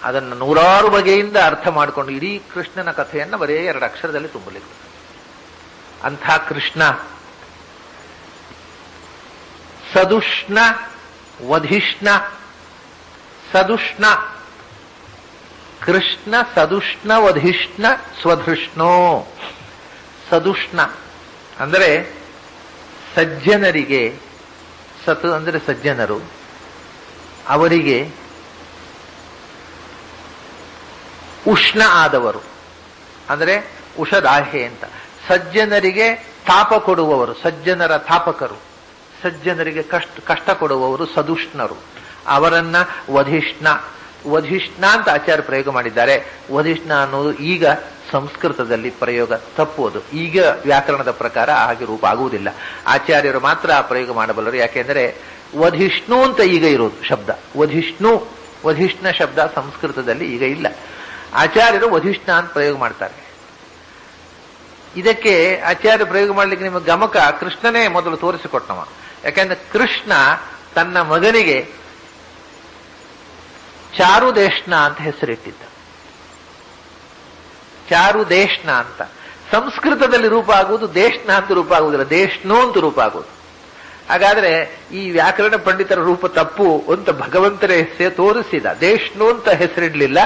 ಅದನ್ನು 100 ಬಗೆಯಿಂದ ಅರ್ಥ ಮಾಡಿಕೊಂಡು ಇಡೀ ಕೃಷ್ಣನ ಕಥೆಯನ್ನು ಬರೇ 2 ಅಕ್ಷರದಲ್ಲಿ ತುಂಬಲಿಕ್ಕೆ. ಅಂಥ ಕೃಷ್ಣ ಸದುಷ್ಣ ವಧಿಷ್ಣ. ಸದುಷ್ಣ ಕೃಷ್ಣ ಸದುಷ್ಣ ವಧಿಷ್ಣ ಸ್ವಧೃಷ್ಣೋ. ಸದುಷ್ಣ ಅಂದರೆ ಸಜ್ಜನರಿಗೆ, ಸತ್ ಅಂದರೆ ಸಜ್ಜನರು, ಅವರಿಗೆ ಉಷ್ಣ ಆದವರು ಅಂದರೆ ಉಷದಾಹೆ ಅಂತ. ಸಜ್ಜನರಿಗೆ ತಾಪ ಕೊಡುವವರು, ಸಜ್ಜನರ ತಾಪಕರು, ಸಜ್ಜನರಿಗೆ ಕಷ್ಟ ಕೊಡುವವರು ಸದುಷ್ಣರು. ಅವರನ್ನ ವಧಿಷ್ಣ. ವಧಿಷ್ಣ ಅಂತ ಆಚಾರ್ಯ ಪ್ರಯೋಗ ಮಾಡಿದ್ದಾರೆ. ವಧಿಷ್ಣ ಅನ್ನೋದು ಈಗ ಸಂಸ್ಕೃತದಲ್ಲಿ ಪ್ರಯೋಗ ತಪ್ಪುವುದು. ಈಗ ವ್ಯಾಕರಣದ ಪ್ರಕಾರ ಹಾಗೆ ರೂಪ ಆಗುವುದಿಲ್ಲ. ಆಚಾರ್ಯರು ಮಾತ್ರ ಆ ಪ್ರಯೋಗ ಮಾಡಬಲ್ಲರು. ಯಾಕೆಂದರೆ ವಧಿಷ್ಣು ಅಂತ ಈಗ ಇರೋದು ಶಬ್ದ. ವಧಿಷ್ಣ ಶಬ್ದ ಸಂಸ್ಕೃತದಲ್ಲಿ ಈಗ ಇಲ್ಲ. ಆಚಾರ್ಯರು ವಧಿಷ್ಣ ಅಂತ ಪ್ರಯೋಗ ಮಾಡ್ತಾರೆ. ಇದಕ್ಕೆ ಆಚಾರ್ಯ ಪ್ರಯೋಗ ಮಾಡ್ಲಿಕ್ಕೆ ನಿಮಗೆ ಗಮಕ ಕೃಷ್ಣನೇ ಮೊದಲು ತೋರಿಸಿಕೊಟ್ಟವ. ಯಾಕೆಂದ್ರೆ ಕೃಷ್ಣ ತನ್ನ ಮಗನಿಗೆ ಚಾರುದೇಶ್ನ ಅಂತ ಹೆಸರಿಟ್ಟಿದ್ದ. ಚಾರುದೇಶ್ನ ಅಂತ ಸಂಸ್ಕೃತದಲ್ಲಿ ರೂಪ ಆಗುವುದು ದೇಶ್ನ ಅಂತ ರೂಪ ಆಗುವುದಿಲ್ಲ, ದೇಶ್ನೋ ಅಂತ ರೂಪ ಆಗುವುದು. ಹಾಗಾದ್ರೆ ಈ ವ್ಯಾಕರಣ ಪಂಡಿತರ ರೂಪ ತಪ್ಪು ಅಂತ ಭಗವಂತನೇ ತೋರಿಸಿದ. ದೇಶ್ನೋ ಅಂತ ಹೆಸರಿಡ್ಲಿಲ್ಲ,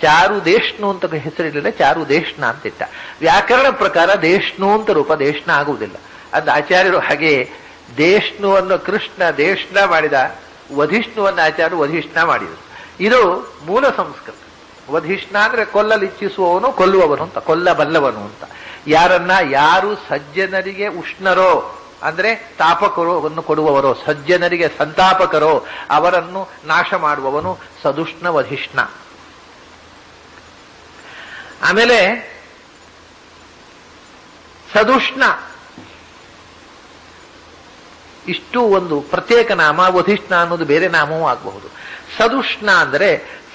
ಚಾರುದೇಶ್ನು ಅಂತ ಹೆಸರಿಡಲಿಲ್ಲ, ಚಾರುದೇಶ್ನ ಅಂತಿಟ್ಟ. ವ್ಯಾಕರಣ ಪ್ರಕಾರ ದೇಶ್ನು ಅಂತ ರೂಪ ದೇಶ್ನ ಆಗುವುದಿಲ್ಲ. ಅದು ಆಚಾರ್ಯರು ಹಾಗೆ ದೇಶ್ನುವನ್ನು ಕೃಷ್ಣ ದೇಶ್ನ ಮಾಡಿದ, ವಧಿಷ್ಣುವನ್ನು ಆಚಾರ್ಯರು ವಧಿಷ್ಣ ಮಾಡಿದರು. ಇದು ಮೂಲ ಸಂಸ್ಕೃತ. ವಧಿಷ್ಣ ಅಂದ್ರೆ ಕೊಲ್ಲಲಿಚ್ಛಿಸುವವನು, ಕೊಲ್ಲುವವನು ಅಂತ, ಕೊಲ್ಲಬಲ್ಲವನು ಅಂತ. ಯಾರು ಸಜ್ಜನರಿಗೆ ಉಷ್ಣರೋ ಅಂದ್ರೆ ತಾಪಕರನ್ನು ಕೊಡುವವರೋ, ಸಜ್ಜನರಿಗೆ ಸಂತಾಪಕರೋ ಅವರನ್ನು ನಾಶ ಮಾಡುವವನು ಸದುಷ್ಣ ವಧಿಷ್ಣ. ಆಮೇಲೆ ಸದುಷ್ಣ ಇಷ್ಟು ಒಂದು ಪ್ರತ್ಯೇಕ ನಾಮ. ವಧಿಷ್ಣ ಅನ್ನೋದು ಬೇರೆ ನಾಮವೂ ಆಗಬಹುದು. ಸದುಷ್ಣ ಅಂದ್ರೆ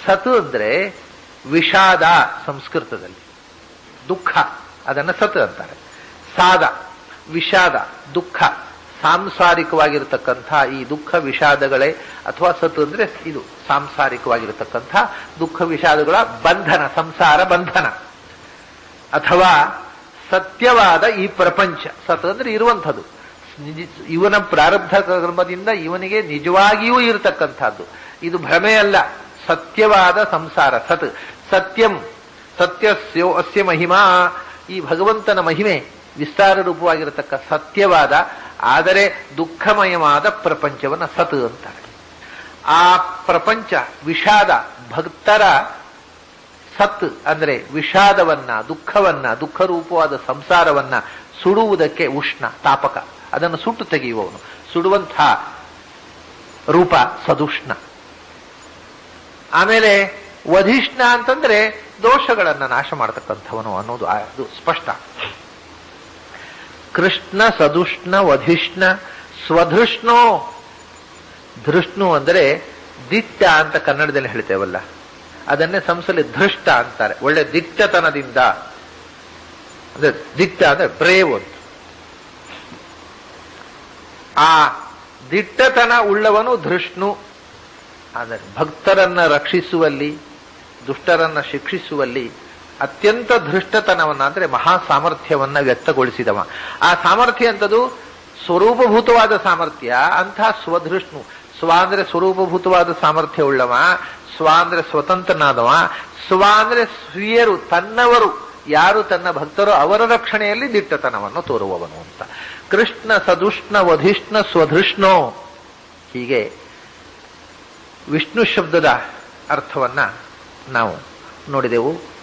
ಸತ್ ಅಂದ್ರೆ ವಿಷಾದ ಸಂಸ್ಕೃತದಲ್ಲಿ, ದುಃಖ, ಅದನ್ನ ಸತ್ ಅಂತಾರೆ. ಸಾದ ವಿಷಾದ, ದುಃಖ, ಸಾಂಸಾರಿಕವಾಗಿರತಕ್ಕಂಥ ಈ ದುಃಖ ವಿಷಾದಗಳೇ, ಅಥವಾ ಸತ್ ಅಂದ್ರೆ ಇದು ಸಾಂಸಾರಿಕವಾಗಿರತಕ್ಕಂಥ ದುಃಖ ವಿಷಾದಗಳ ಬಂಧನ, ಸಂಸಾರ ಬಂಧನ. ಅಥವಾ ಸತ್ಯವಾದ ಈ ಪ್ರಪಂಚ. ಸತ್ ಅಂದ್ರೆ ಇರುವಂಥದ್ದು, ಇವನ ಪ್ರಾರಬ್ಧ ಕರ್ಮದಿಂದ ಇವನಿಗೆ ನಿಜವಾಗಿಯೂ ಇರತಕ್ಕಂಥದ್ದು. ಇದು ಭ್ರಮೆ ಅಲ್ಲ, ಸತ್ಯವಾದ ಸಂಸಾರ. ಸತ್ ಸತ್ಯಂ, ಸತ್ಯಸ್ಯೋ ಅಸ್ಯ ಮಹಿಮಾ. ಈ ಭಗವಂತನ ಮಹಿಮೆ ವಿಸ್ತಾರ ರೂಪವಾಗಿರತಕ್ಕ ಸತ್ಯವಾದ ಆದರೆ ದುಃಖಮಯವಾದ ಪ್ರಪಂಚವನ್ನ ಸತ್ ಅಂತಾರೆ. ಆ ಪ್ರಪಂಚ ವಿಷಾದ, ಭಕ್ತರ ಸತ್ ಅಂದ್ರೆ ವಿಷಾದವನ್ನ, ದುಃಖವನ್ನ, ದುಃಖ ರೂಪವಾದ ಸಂಸಾರವನ್ನ ಸುಡುವುದಕ್ಕೆ ಉಷ್ಣ, ತಾಪಕ, ಅದನ್ನು ಸುಟ್ಟು ತೆಗೆಯುವವನು, ಸುಡುವಂಥ ರೂಪ ಸದುಷ್ಣ. ಆಮೇಲೆ ವಧಿಷ್ಣ ಅಂತಂದ್ರೆ ದೋಷಗಳನ್ನ ನಾಶ ಮಾಡತಕ್ಕಂಥವನು ಅನ್ನೋದು ಅದು ಸ್ಪಷ್ಟ. ಕೃಷ್ಣ ಸದುಷ್ಣ ವಧಿಷ್ಣ ಸ್ವಧೃಷ್ಣೋ. ಧೃಷ್ಣು ಅಂದರೆ ದಿಟ್ಟ ಅಂತ ಕನ್ನಡದಲ್ಲಿ ಹೇಳ್ತೇವಲ್ಲ, ಅದನ್ನೇ ಸಂಸಲಿ ಧೃಷ್ಟ ಅಂತಾರೆ. ಒಳ್ಳೆ ದಿಟ್ಟತನದಿಂದ, ಅಂದ್ರೆ ದಿಟ್ಟ ಅಂದ್ರೆ ಬ್ರೇವ್ ಅಂತ. ಆ ದಿಟ್ಟತನ ಉಳ್ಳವನು ಧೃಷ್ಣು. ಆದರೆ ಭಕ್ತರನ್ನ ರಕ್ಷಿಸುವಲ್ಲಿ, ದುಷ್ಟರನ್ನ ಶಿಕ್ಷಿಸುವಲ್ಲಿ ಅತ್ಯಂತ ಧೃಷ್ಟತನವನ್ನ ಅಂದ್ರೆ ಮಹಾ ಸಾಮರ್ಥ್ಯವನ್ನ ವ್ಯಕ್ತಗೊಳಿಸಿದವ. ಆ ಸಾಮರ್ಥ್ಯ ಅಂತದು ಸ್ವರೂಪಭೂತವಾದ ಸಾಮರ್ಥ್ಯ. ಅಂತಹ ಸ್ವಧೃಷ್ಣು, ಸ್ವ ಅಂದ್ರೆ ಸ್ವರೂಪಭೂತವಾದ ಸಾಮರ್ಥ್ಯ ಉಳ್ಳವ, ಸ್ವ ಅಂದ್ರೆ ಸ್ವತಂತ್ರನಾದವ, ಸ್ವ ಅಂದ್ರೆ ಸ್ವೀಯರು, ತನ್ನವರು ಯಾರು ತನ್ನ ಭಕ್ತರು ಅವರ ರಕ್ಷಣೆಯಲ್ಲಿ ದಿಟ್ಟತನವನ್ನು ತೋರುವವನು ಅಂತ. ಕೃಷ್ಣ ಸದುಷ್ಣ ವಧಿಷ್ಣ ಸ್ವಧೃಷ್ಣೋ. ಹೀಗೆ ವಿಷ್ಣು ಶಬ್ದದ ಅರ್ಥವನ್ನ ನಾವು ನೋಡಿದೆವು.